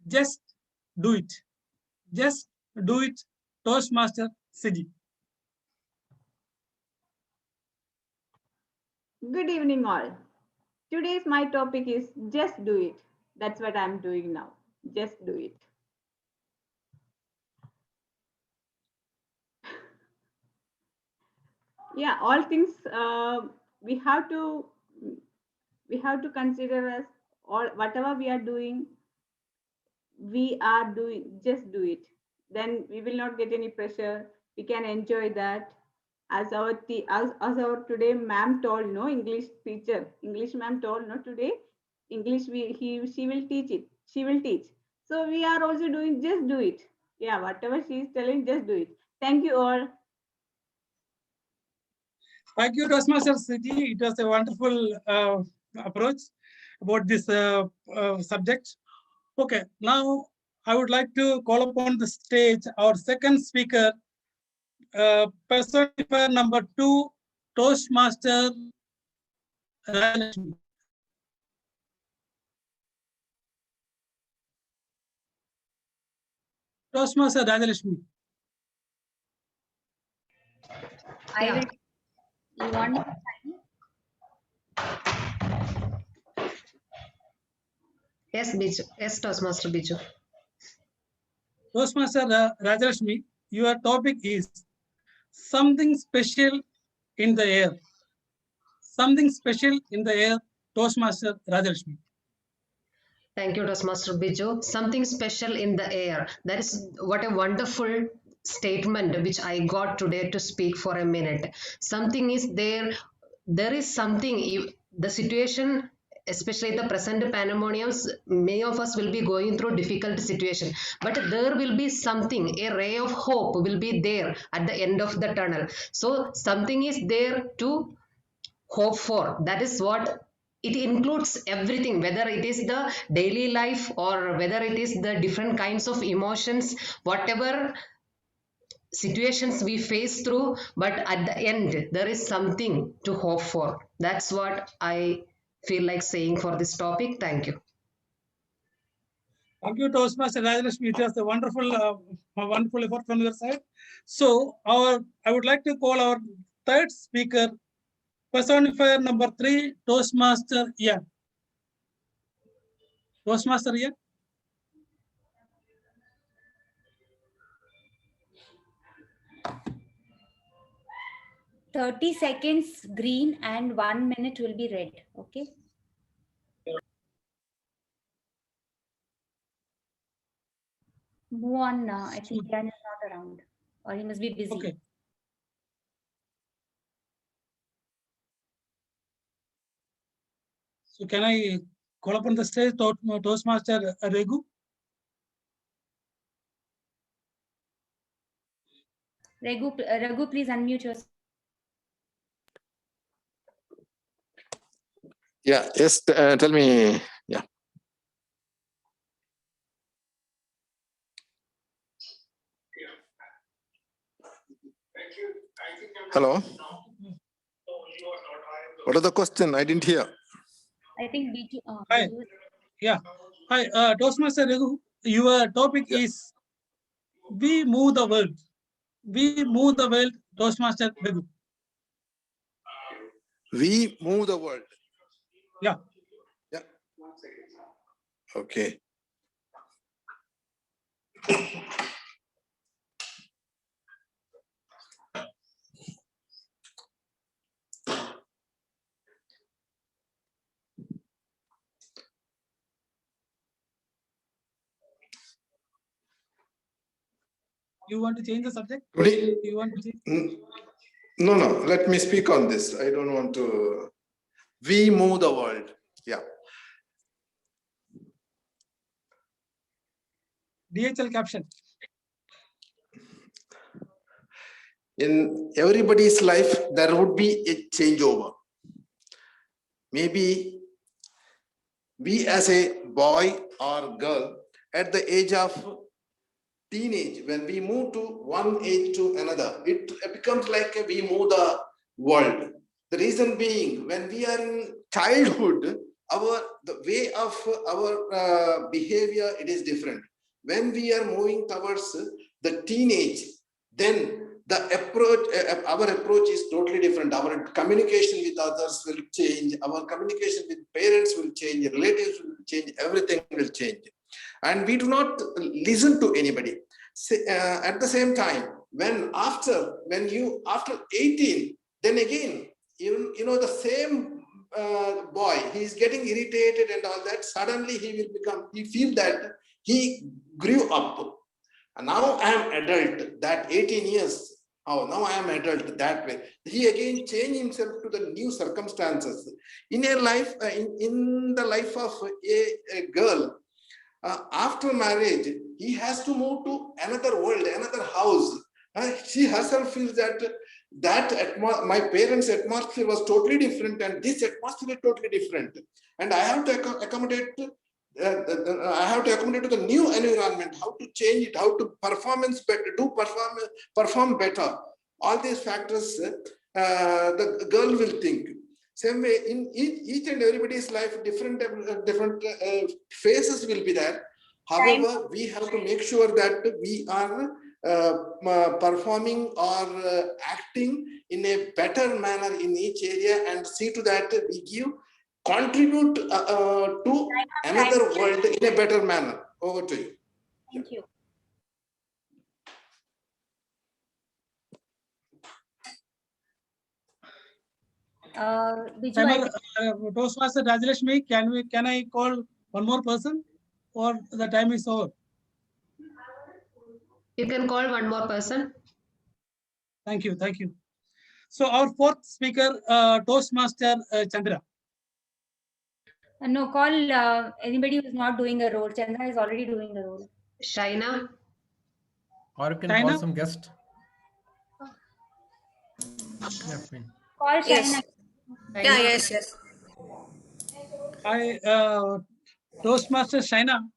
just do it. Just do it, Toastmaster Siji. Good evening, all. Today's my topic is just do it. That's what I'm doing now. Just do it. Yeah, all things we have to consider as all whatever we are doing. We are doing just do it. Then we will not get any pressure. We can enjoy that. As our today ma'am told, no, English teacher, English ma'am told, no, today English she will teach it. She will teach. So we are also doing just do it. Yeah, whatever she is telling, just do it. Thank you all. Thank you, Toastmaster Siji. It was a wonderful approach about this subject. Okay, now I would like to call upon the stage our second speaker, personifier number 2, Toastmaster Rajalakshmi. Toastmaster Rajalakshmi. I will. You want more time? Yes, Biju. Yes, Toastmaster Biju. Toastmaster Rajalakshmi, your topic is something special in the air. Something special in the air, Toastmaster Rajalakshmi. Thank you, Toastmaster Biju. Something special in the air. That is what a wonderful statement which I got today to speak for a minute. Something is there. There is something. The situation, especially the present pandemoniums, many of us will be going through difficult situation. But there will be something, a ray of hope will be there at the end of the tunnel. So something is there to hope for. That is what it includes everything, whether it is the daily life or whether it is the different kinds of emotions, whatever situations we face through, but at the end there is something to hope for. That's what I feel like saying for this topic. Thank you. Thank you, Toastmaster Rajalakshmi. It was a wonderful effort from your side. So I would like to call our third speaker, personifier number 3, Toastmaster Ian. Toastmaster Ian. "30 seconds green and 1 minute will be red. Okay. Move on. I think Ian is not around, or he must be busy. Okay. So can I call upon the stage Toastmaster Regu? Raghu, please unmute yourself. Yeah, yes, tell me. Yeah. Hello. What is the question? I didn't hear. I think Biju. Hi. Biju- Yeah. Hi, Toastmaster Raghu. Your topic is we move the world. We move the world, Toastmaster Raghu. We move the world. Yeah. Yeah. Okay. You want to change the subject? Today, You want to change? no, let me speak on this. I don't want to. We move the world. Yeah. DHL caption. In everybody's life, there would be a changeover. Maybe we as a boy or girl at the age of teenage, when we move to one age to another, it becomes like we move the world. The reason being, when we are in childhood, the way of our behavior, it is different. When we are moving towards the teenage, then the approach, our approach is totally different. Our communication with others will change. Our communication with parents will change. Relatives will change. Everything will change. And we do not listen to anybody. At the same time, after 18, then again, the same boy, he's getting irritated and all that. Suddenly he feel that he grew up. And now I am adult, that 18 years. Oh, now I am adult that way. He again changed himself to the new circumstances. In a life, in the life of a girl, after marriage, he has to move to another world, another house. She herself feels that my parents' atmosphere was totally different, and this atmosphere is totally different. And I have to accommodate. I have to accommodate to the new environment. How to change it? How to perform better? All these factors, the girl will think. Same way, in each and everybody's life, different phases will be there. However, we have to make sure that we are performing or acting in a better manner in each area, and see to that we contribute to another world in a better manner. Over to you. Thank you. Biju, Toastmaster Rajalakshmi, can I call one more person, or the time is over? You can call one more person. Thank you. So our fourth speaker, Toastmaster Chandra. no, call anybody who is not doing a role. Chandra is already doing the role. Shaina. Or you can Shaina? call some guest. Yeah, fine. Call Shaina. Yes. Yeah, yes. Hi, Toastmaster Shaina.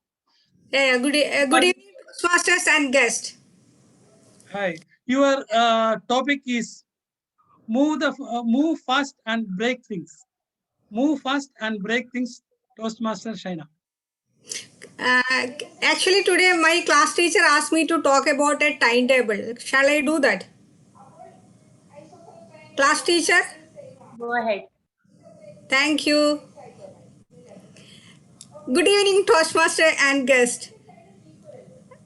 Yeah, good evening, Toastmasters and guests. Hi. Your topic is move fast and break things. Move fast and break things, Toastmaster Shaina. Actually, today my class teacher asked me to talk about a timetable. Shall I do that? Class teacher? Go ahead. Thank you. Good evening, Toastmaster and guest.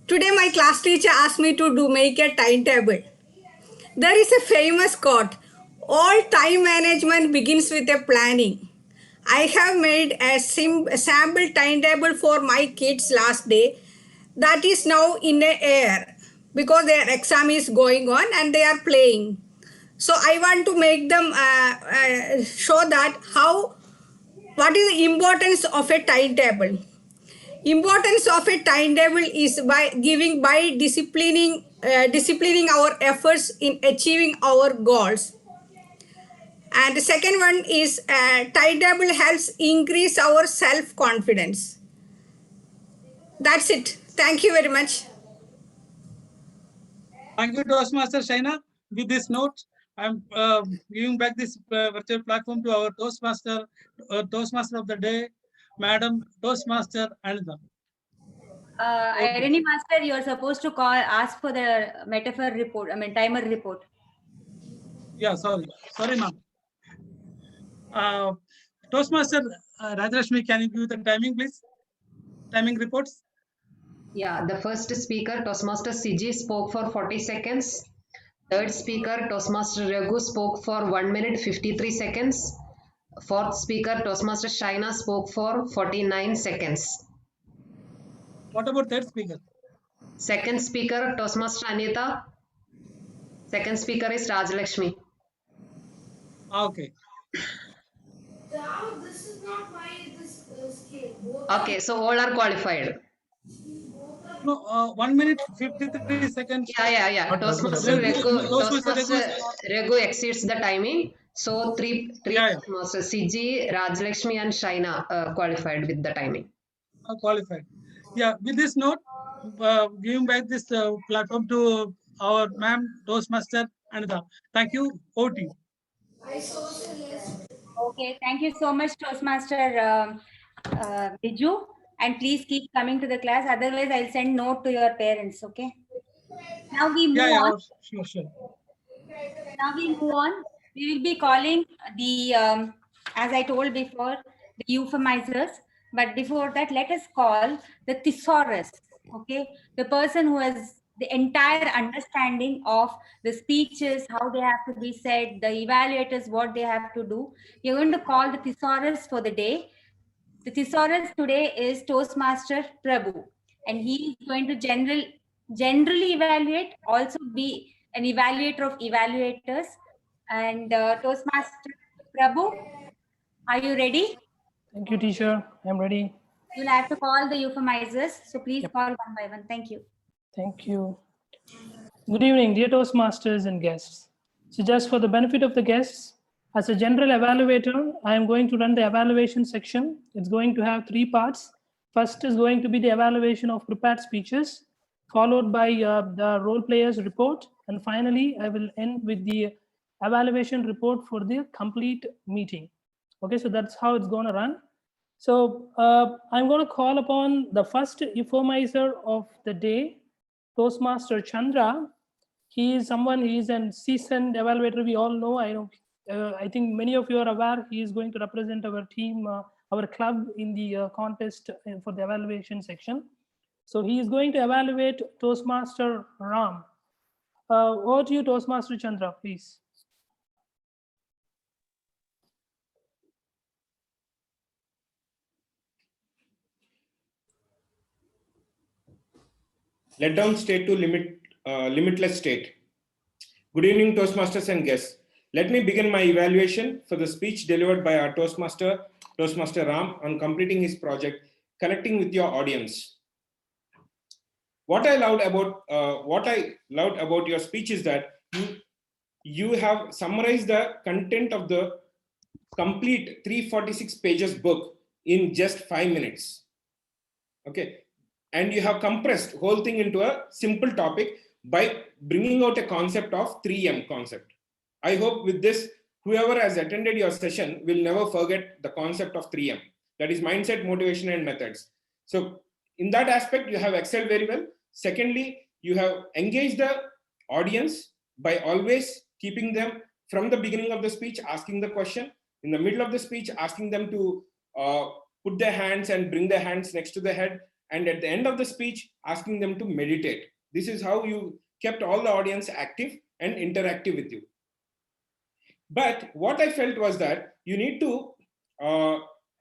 Today my class teacher asked me to make a timetable. There is a famous quote, all time management begins with a planning. I have made a sample timetable for my kids last day that is now in the air because their exam is going on and they are playing. So I want to make them show that what is the importance of a timetable. Importance of a timetable is by disciplining disciplining our efforts in achieving our goals. And the second one is timetable helps increase our self-confidence. That's it. Thank you very much. Thank you, Toastmaster Shaina. With this note, I'm giving back this virtual platform to our Toastmaster of the day, Madam Toastmaster Anita. Irony Master, you are supposed to ask for the metaphor report, timer report. Yeah, sorry, ma'am. Toastmaster Rajrashmi, can you give the timing, please? Timing reports. Yeah, the first speaker, Toastmaster CG, spoke for 40 seconds. Third speaker, Toastmaster Raghu, spoke for 1 minute 53 seconds. Fourth speaker, Toastmaster Shaina, spoke for 49 seconds. What about third speaker? Second speaker, Toastmaster Anita. Second speaker is Rajalakshmi. Okay. This is not my scale. Okay, so all are qualified. No, 1 minute 53 seconds. Yeah. Toastmaster Raghu exceeds the timing. So three Toastmasters, CG, Rajalakshmi and Shaina qualified with the timing. Qualified. Yeah, with this note, giving back this platform to our ma'am Toastmaster Anita. Thank you. Over to you. Okay, thank you so much, Toastmaster Biju. And please keep coming to the class. Otherwise, I'll send note to your parents. Okay. Now we move on. Sure. Now we move on. We will be calling the, as I told before, the euphemizers. But before that, let us call the thesaurus. Okay, the person who has the entire understanding of the speeches, how they have to be said, the evaluators, what they have to do. You're going to call the thesaurus for the day. The thesaurus today is Toastmaster Prabhu, and he is going to generally evaluate, also be an evaluator of evaluators. And Toastmaster Prabhu, are you ready? Thank you, teacher. I'm ready. You'll have to call the euphemizers, so please call one by one. Thank you. Thank you. Good evening, dear Toastmasters and guests. So just for the benefit of the guests, as a general evaluator, I am going to run the evaluation section. It's going to have 3 parts. First is going to be the evaluation of prepared speeches, followed by the role players report. And finally, I will end with the evaluation report for the complete meeting. Okay, so that's how it's going to run. So I'm going to call upon the first euphemizer of the day, Toastmaster Chandra. He is someone, he is a seasoned evaluator. We all know, I think many of you are aware, he is going to represent our team, our club in the contest for the evaluation section. So he is going to evaluate Toastmaster Ram. Over to you, Toastmaster Chandra, please. Let down state to limitless state. Good evening, Toastmasters and guests. Let me begin my evaluation for the speech delivered by our Toastmaster Ram, on completing his project, connecting with your audience. What I loved about your speech is that you have summarized the content of the complete 346 pages book in just 5 minutes. Okay. And you have compressed whole thing into a simple topic by bringing out a concept of 3M concept. I hope with this, whoever has attended your session will never forget the concept of 3M. That is mindset, motivation, and methods. So in that aspect, you have excelled very well. Secondly, you have engaged the audience by always keeping them from the beginning of the speech, asking the question, in the middle of the speech, asking them to put their hands and bring their hands next to the head, and at the end of the speech, asking them to meditate. This is how you kept all the audience active and interactive with you. But what I felt was that you need to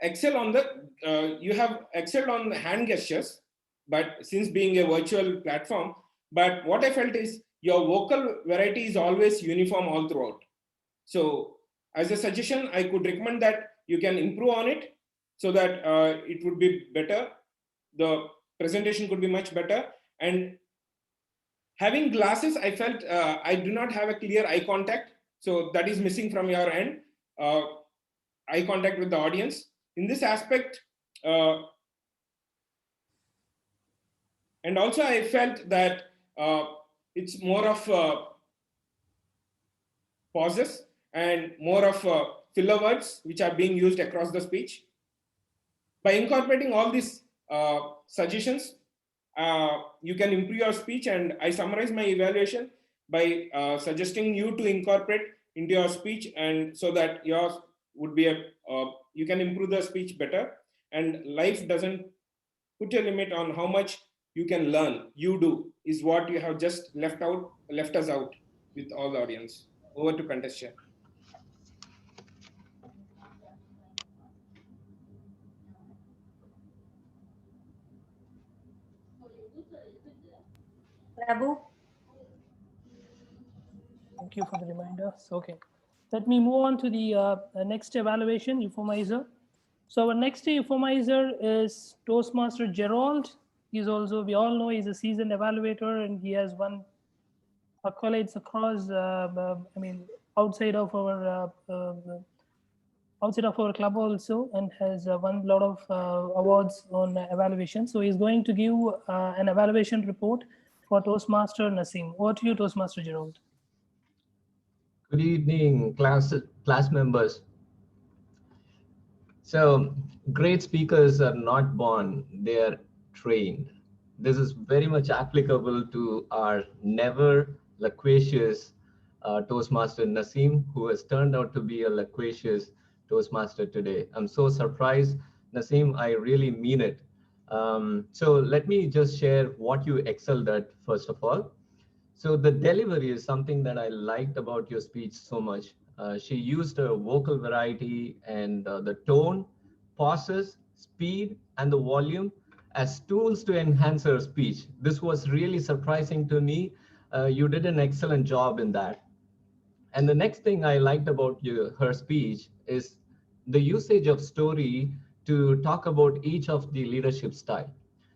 excel on the, you have excelled on the hand gestures, but since being a virtual platform, but what I felt is your vocal variety is always uniform all throughout. So as a suggestion, I could recommend that you can improve on it so that it would be better. The presentation could be much better. And Having glasses, I felt I do not have a clear eye contact. So that is missing from your end, eye contact with the audience. In this aspect, and also I felt that it's more of pauses and more of filler words which are being used across the speech. By incorporating all these suggestions, you can improve your speech, and I summarize my evaluation by suggesting you to incorporate into your speech, and so that yours would be you can improve the speech better. And life doesn't put a limit on how much you can learn. You do is what you have just left us out with all the audience. Over to Contestia. Prabhu? Thank you for the reminder. So, okay, let me move on to the next evaluation, euphemizer. So our next euphemizer is Toastmaster Gerald. He's also, we all know, he's a seasoned evaluator, and he has won accolades across, I mean, outside of our club also, and has won a lot of awards on evaluation. So he's going to give an evaluation report for Toastmaster Naseem. Over to you, Toastmaster Gerald. Good evening, class members. So great speakers are not born, they are trained. This is very much applicable to our never loquacious Toastmaster Naseem, who has turned out to be a loquacious Toastmaster today. I'm so surprised, Naseem, I really mean it. So let me just share what you excelled at, first of all. So the delivery is something that I liked about your speech so much. She used a vocal variety and the tone, pauses, speed, and the volume as tools to enhance her speech. This was really surprising to me. You did an excellent job in that. And the next thing I liked about her speech is the usage of story to talk about each of the leadership style.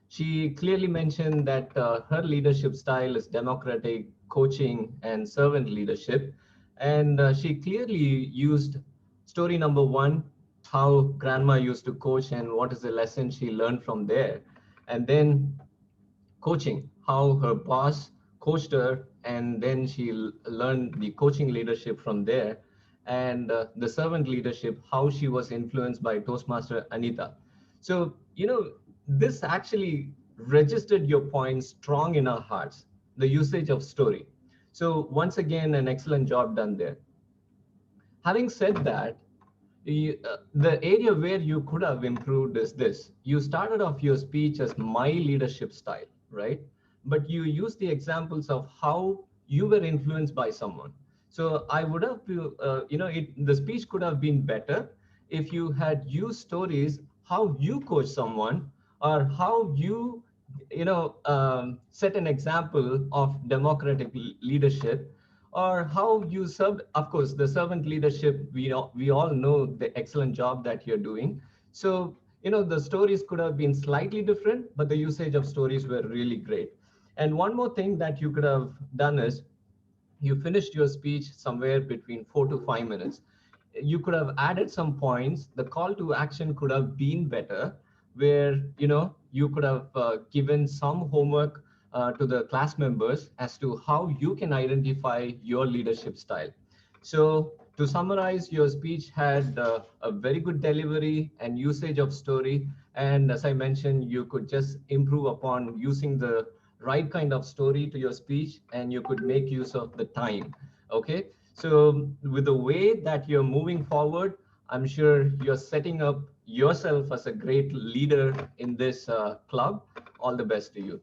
She clearly mentioned that her leadership style is democratic, coaching, and servant leadership. And she clearly used story number 1, how grandma used to coach and what is the lesson she learned from there. And then coaching, how her boss coached her, and then she learned the coaching leadership from there. And the servant leadership, how she was influenced by Toastmaster Anita. So, you know, this actually registered your point strong in our hearts, the usage of story. So once again, an excellent job done there. Having said that, the area where you could have improved is this. You started off your speech as my leadership style, right? But you used the examples of how you were influenced by someone. So I would have, the speech could have been better if you had used stories, how you coach someone, or how you, set an example of democratic leadership, or how you served. Of course, the servant leadership, we all know the excellent job that you're doing. So, the stories could have been slightly different, but the usage of stories were really great. And one more thing that you could have done is you finished your speech somewhere between 4 to 5 minutes. You could have added some points. The call to action could have been better, where, you could have given some homework to the class members as to how you can identify your leadership style. So to summarize, your speech had a very good delivery and usage of story. And as I mentioned, you could just improve upon using the right kind of story to your speech, and you could make use of the time. Okay. So with the way that you're moving forward, I'm sure you're setting up yourself as a great leader in this club. All the best to you.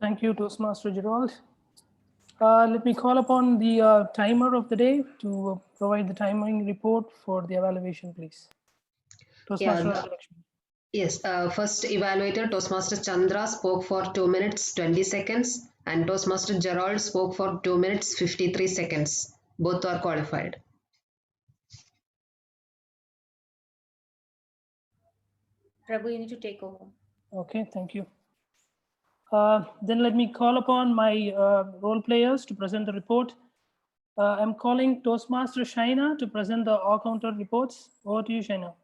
Thank you, Toastmaster Gerald. Let me call upon the timer of the day to provide the timing report for the evaluation, please. Toastmaster Lakshmi. Yes, first evaluator Toastmaster Chandra spoke for 2 minutes 20 seconds and Toastmaster Gerald spoke for 2 minutes 53 seconds. Both are qualified. Prabhu, you need to take over. Okay, thank you. Then let me call upon my role players to present the report. I'm calling Toastmaster Shaina to present the all-counter reports. Over to you, Shaina.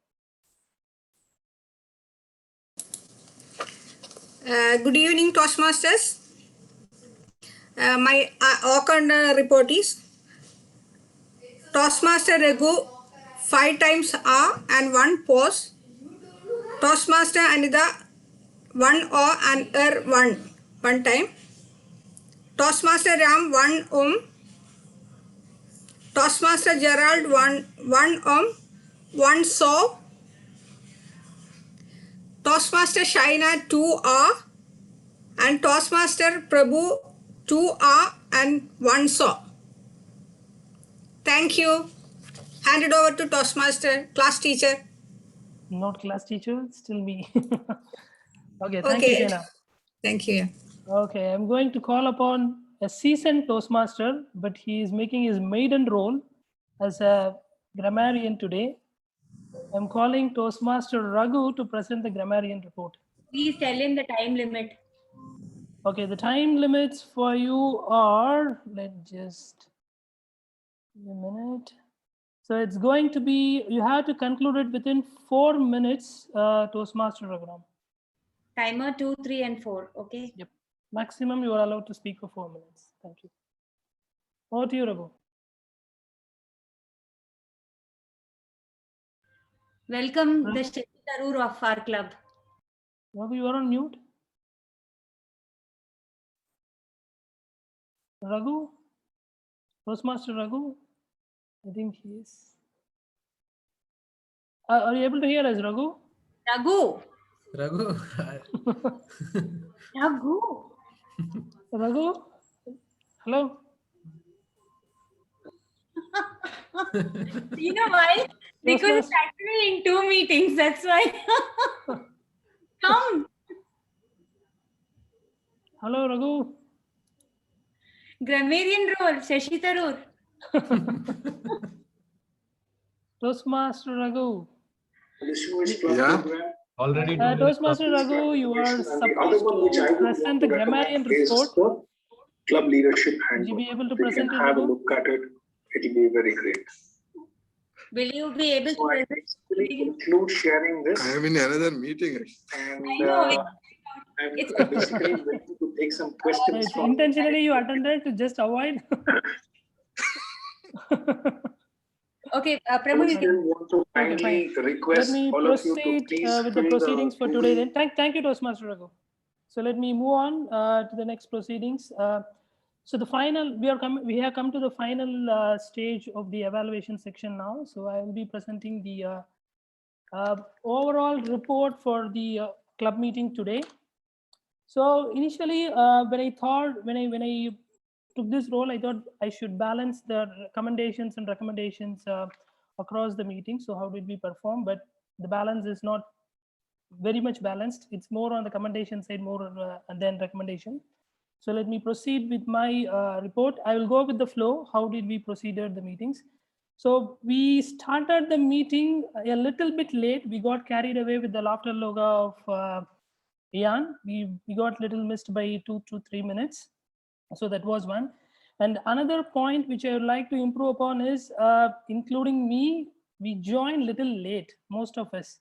Good evening, Toastmasters. My all-counter report is Toastmaster Raghu 5 times A and 1 pause. Toastmaster Anida 1 O and 1 time. Toastmaster Ram 1 Toastmaster Gerald 1 1 saw. Toastmaster Shaina 2 and Toastmaster Prabhu 2 and 1 saw. Thank you. Hand it over to Toastmaster, class teacher. Not class teacher, still me. Okay, thank you, Shaina. Thank you. Okay, I'm going to call upon a seasoned Toastmaster, but he is making his maiden role as a grammarian today. I'm calling Toastmaster Raghu to present the grammarian report. Please tell him the time limit. Okay, the time limits for you are, let's just give a minute. So it's going to be, you have to conclude it within 4 minutes, Toastmaster Raghuram. Timer 2, 3, and 4. Okay. Yep. Maximum you are allowed to speak for 4 minutes. Thank you. Over to you, Raghu. Welcome the Shetty Tharoor of our club. Raghu, you are on mute. Raghu? Toastmaster Raghu? I think he is. Are you able to hear us, Raghu? Raghu. Raghu. Raghu. Raghu? Hello? You know why? Because it's actually in 2 meetings. That's why. Come. Hello, Raghu. Grammarian role, Shashi Tharoor. Toastmaster Raghu. Yeah. Already. Toastmaster Raghu, you are supposed to present the grammarian report. Club leadership Will you handbook. be able to We present can it, have a Raghu? look at it. It will be very great. Will you be able to So I present? basically include sharing this. I am in another meeting. And I know. I'm basically waiting to take some questions from. Intentionally you attended to just avoid. Okay, Prabhu, you I still want to kindly request Let me all of you to proceed please with the fill proceedings for the today. Then thank you, Toastmaster Raghu. So let me move on to the next proceedings. So the final, we have come to the final stage of the evaluation section now. So I will be presenting the overall report for the club meeting today. So initially, when I took this role, I thought I should balance the recommendations across the meeting. So how did we perform? But the balance is not very much balanced. It's more on the commendation side, more than recommendation. So let me proceed with my report. I will go with the flow. How did we proceed at the meetings? So we started the meeting a little bit late. We got carried away with the laughter logo of Ian. We got little missed by 2 to 3 minutes. So that was one. And another point which I would like to improve upon is, including me, we joined little late, most of us.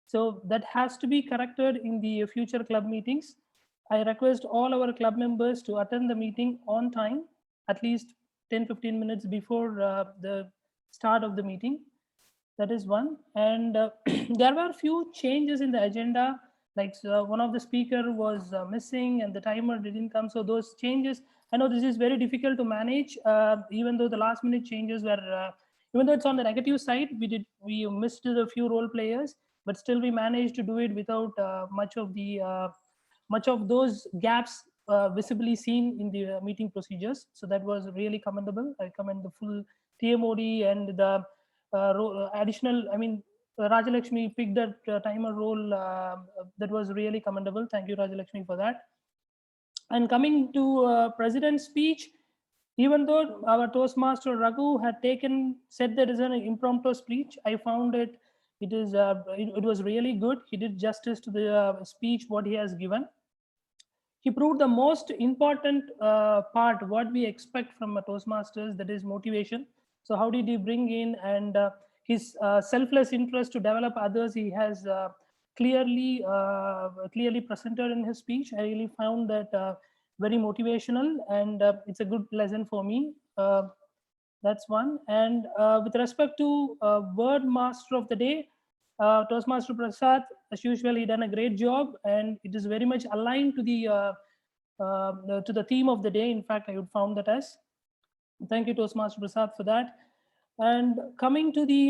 So that has to be corrected in the future club meetings. I request all our club members to attend the meeting on time, at least 10-15 minutes before the start of the meeting. That is one. And there were a few changes in the agenda, like one of the speaker was missing and the timer didn't come. So those changes, I know this is very difficult to manage, even though the last minute changes were, even though it's on the negative side, we missed a few role players, but still we managed to do it without much of those gaps visibly seen in the meeting procedures. So that was really commendable. I commend the full TMOD and the additional, Rajalakshmi picked that timer role. That was really commendable. Thank you, Rajalakshmi, for that. And coming to President's speech, even though our Toastmaster Raghu had said that is an impromptu speech, I found it was really good. He did justice to the speech what he has given. he proved the most important part, what we expect from a Toastmasters, that is motivation. So how did he bring in and his selfless interest to develop others, he has clearly presented in his speech. I really found that very motivational, and it's a good lesson for me. That's one. And with respect to word master of the day, Toastmaster Prasad, as usual, he done a great job, and it is very much aligned to the theme of the day. In fact, I would found that as. Thank you, Toastmaster Prasad, for that. And coming to the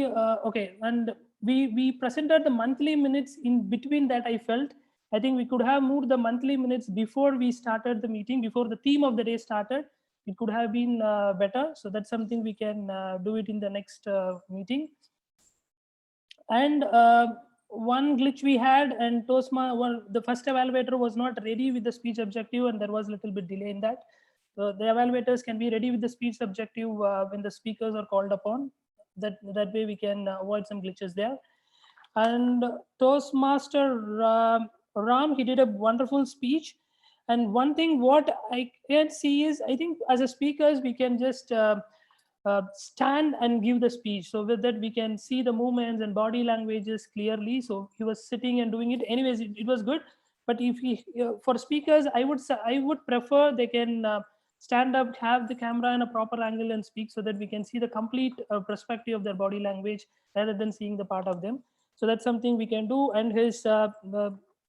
okay, and we presented the monthly minutes. In between that, I felt I think we could have moved the monthly minutes before we started the meeting, before the theme of the day started. It could have been better. So that's something we can do it in the next meeting. And one glitch we had, and the first evaluator was not ready with the speech objective, and there was a little bit delay in that. The evaluators can be ready with the speech objective when the speakers are called upon. That way we can avoid some glitches there. And Toastmaster Ram, he did a wonderful speech. And one thing what I can see is, I think as a speakers, we can just stand and give the speech. So with that, we can see the movements and body languages clearly. So he was sitting and doing it. Anyways, it was good. But if he, for speakers, I would prefer they can stand up, have the camera in a proper angle and speak, so that we can see the complete perspective of their body language rather than seeing the part of them. So that's something we can do. And his,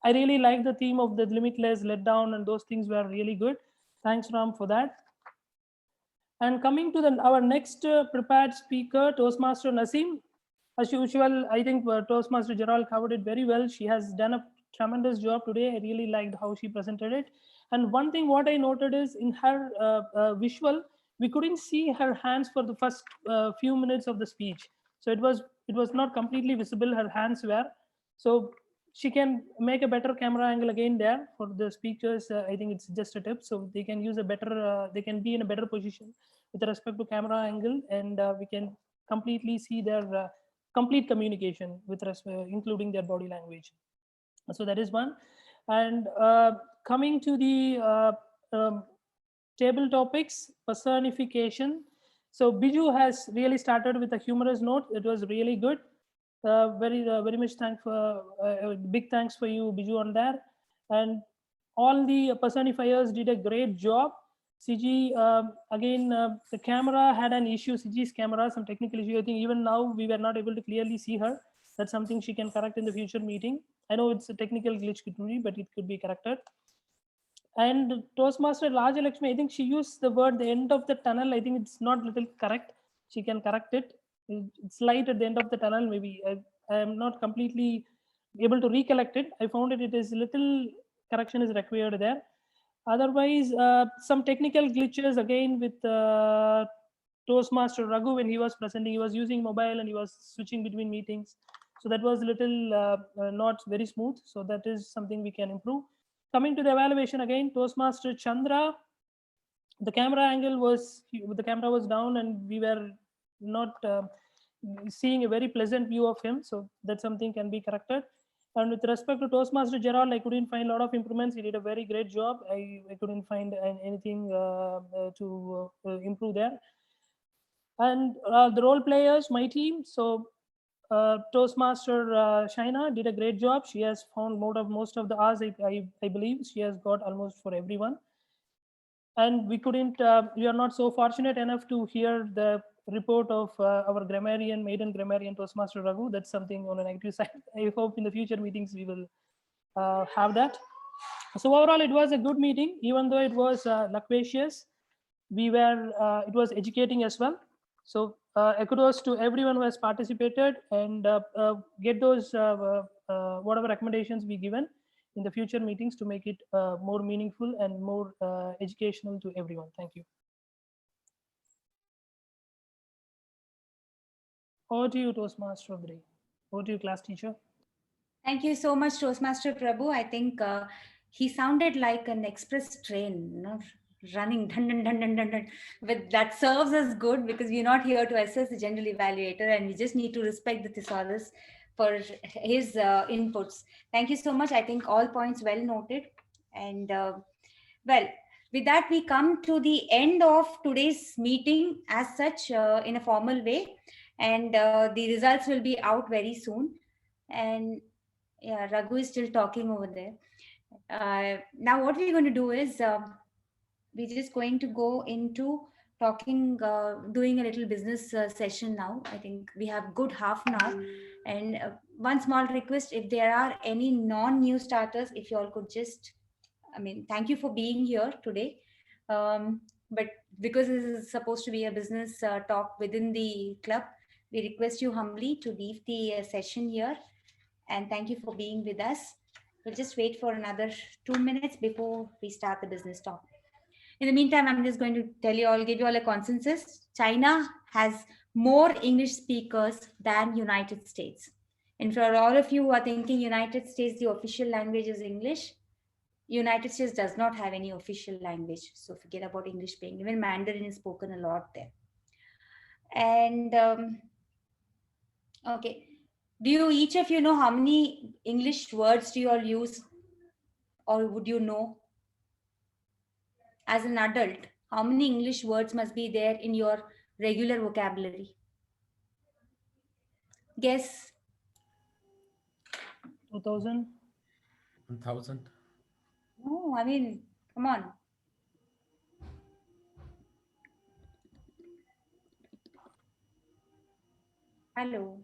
I really like the theme of the limitless, let down, and those things were really good. Thanks, Ram, for that. And coming to our next prepared speaker, Toastmaster Naseem. As usual, I think Toastmaster Gerald covered it very well. She has done a tremendous job today. I really liked how she presented it. And one thing what I noted is in her visual, we couldn't see her hands for the first few minutes of the speech. So it was not completely visible, her hands were. So she can make a better camera angle again there for the speakers. I think it's just a tip. So they can use a better, they can be in a better position with respect to camera angle, and we can completely see their complete communication with respect, including their body language. So that is one. And coming to the table topics, personification. So Biju has really started with a humorous note. It was really good. Very much big thanks for you, Biju, on there. And all the personifiers did a great job. CG, again, the camera had an issue, CG's camera, some technical issue. I think even now we were not able to clearly see her. That's something she can correct in the future meeting. I know it's a technical glitch, but it could be corrected. And Toastmaster Raja Lakshmi, I think she used the word the end of the tunnel. I think it's not little correct. She can correct it. It's light at the end of the tunnel. Maybe I am not completely able to recollect it. I found it is little correction is required there. Otherwise, some technical glitches again with Toastmaster Raghu when he was presenting. He was using mobile and he was switching between meetings. So that was a little not very smooth. So that is something we can improve. Coming to the evaluation again, Toastmaster Chandra, the camera angle was, the camera was down and we were not seeing a very pleasant view of him. So that's something can be corrected. And with respect to Toastmaster Gerald, I couldn't find a lot of improvements. He did a very great job. I couldn't find anything to improve there. And the role players, my team. So Toastmaster Shaina did a great job. She has found most of the hours, I believe. She has got almost for everyone. And we couldn't, we are not so fortunate enough to hear the report of our grammarian, maiden grammarian Toastmaster Raghu. That's something on a negative side. I hope in the future meetings we will have that. So overall, it was a good meeting, even though it was loquacious. We were, it was educating as well. So kudos to everyone who has participated, and get those whatever recommendations we given in the future meetings to make it more meaningful and more educational to everyone. Thank you. Over to you, Toastmaster of the day. Over to you, class teacher. Thank you so much, Toastmaster Prabhu. I think he sounded like an express train, you know, running dun, dun, dun, dun, dun, dun. But that serves us good because we're not here to assess the general evaluator, and we just need to respect the thesaurus for his inputs. Thank you so much. I think all points well noted. And Well, with that, we come to the end of today's meeting as such in a formal way. And the results will be out very soon. And yeah, Raghu is still talking over there. Now what we're going to do is we're just going to go into talking, doing a little business session now. I think we have good half an hour. And one small request, if there are any non-new starters, if you all could just, I mean, thank you for being here today. But because this is supposed to be a business talk within the club, we request you humbly to leave the session here. And thank you for being with us. We'll just wait for another 2 minutes before we start the business talk. In the meantime, I'm just going to tell you all, give you all a consensus. China has more English speakers than United States. And for all of you who are thinking United States, the official language is English, United States does not have any official language. So forget about English being, even Mandarin is spoken a lot there. And okay, do you, each of you know how many English words do you all use, or would you know? As an adult, how many English words must be there in your regular vocabulary? Guess. 2000. 1000. No, I mean, come on. Hello.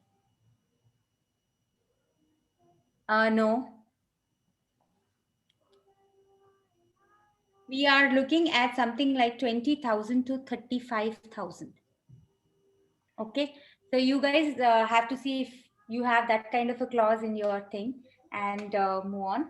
No. We are looking at something like 20,000 to 35,000. Okay, so you guys have to see if you have that kind of a clause in your thing and move on.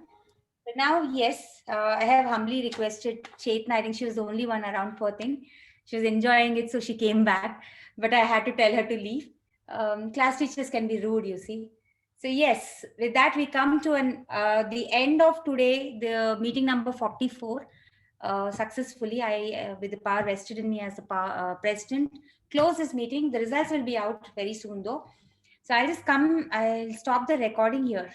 But now, yes, I have humbly requested Chetna. I think she was the only one around for thing. She was enjoying it, so she came back. But I had to tell her to leave. Class teachers can be rude, you see. So yes, with that we come to the end of today, the meeting number 44. Successfully, I, with the power vested in me as the president, close this meeting. The results will be out very soon, though. So I'll just come. I'll stop the recording here.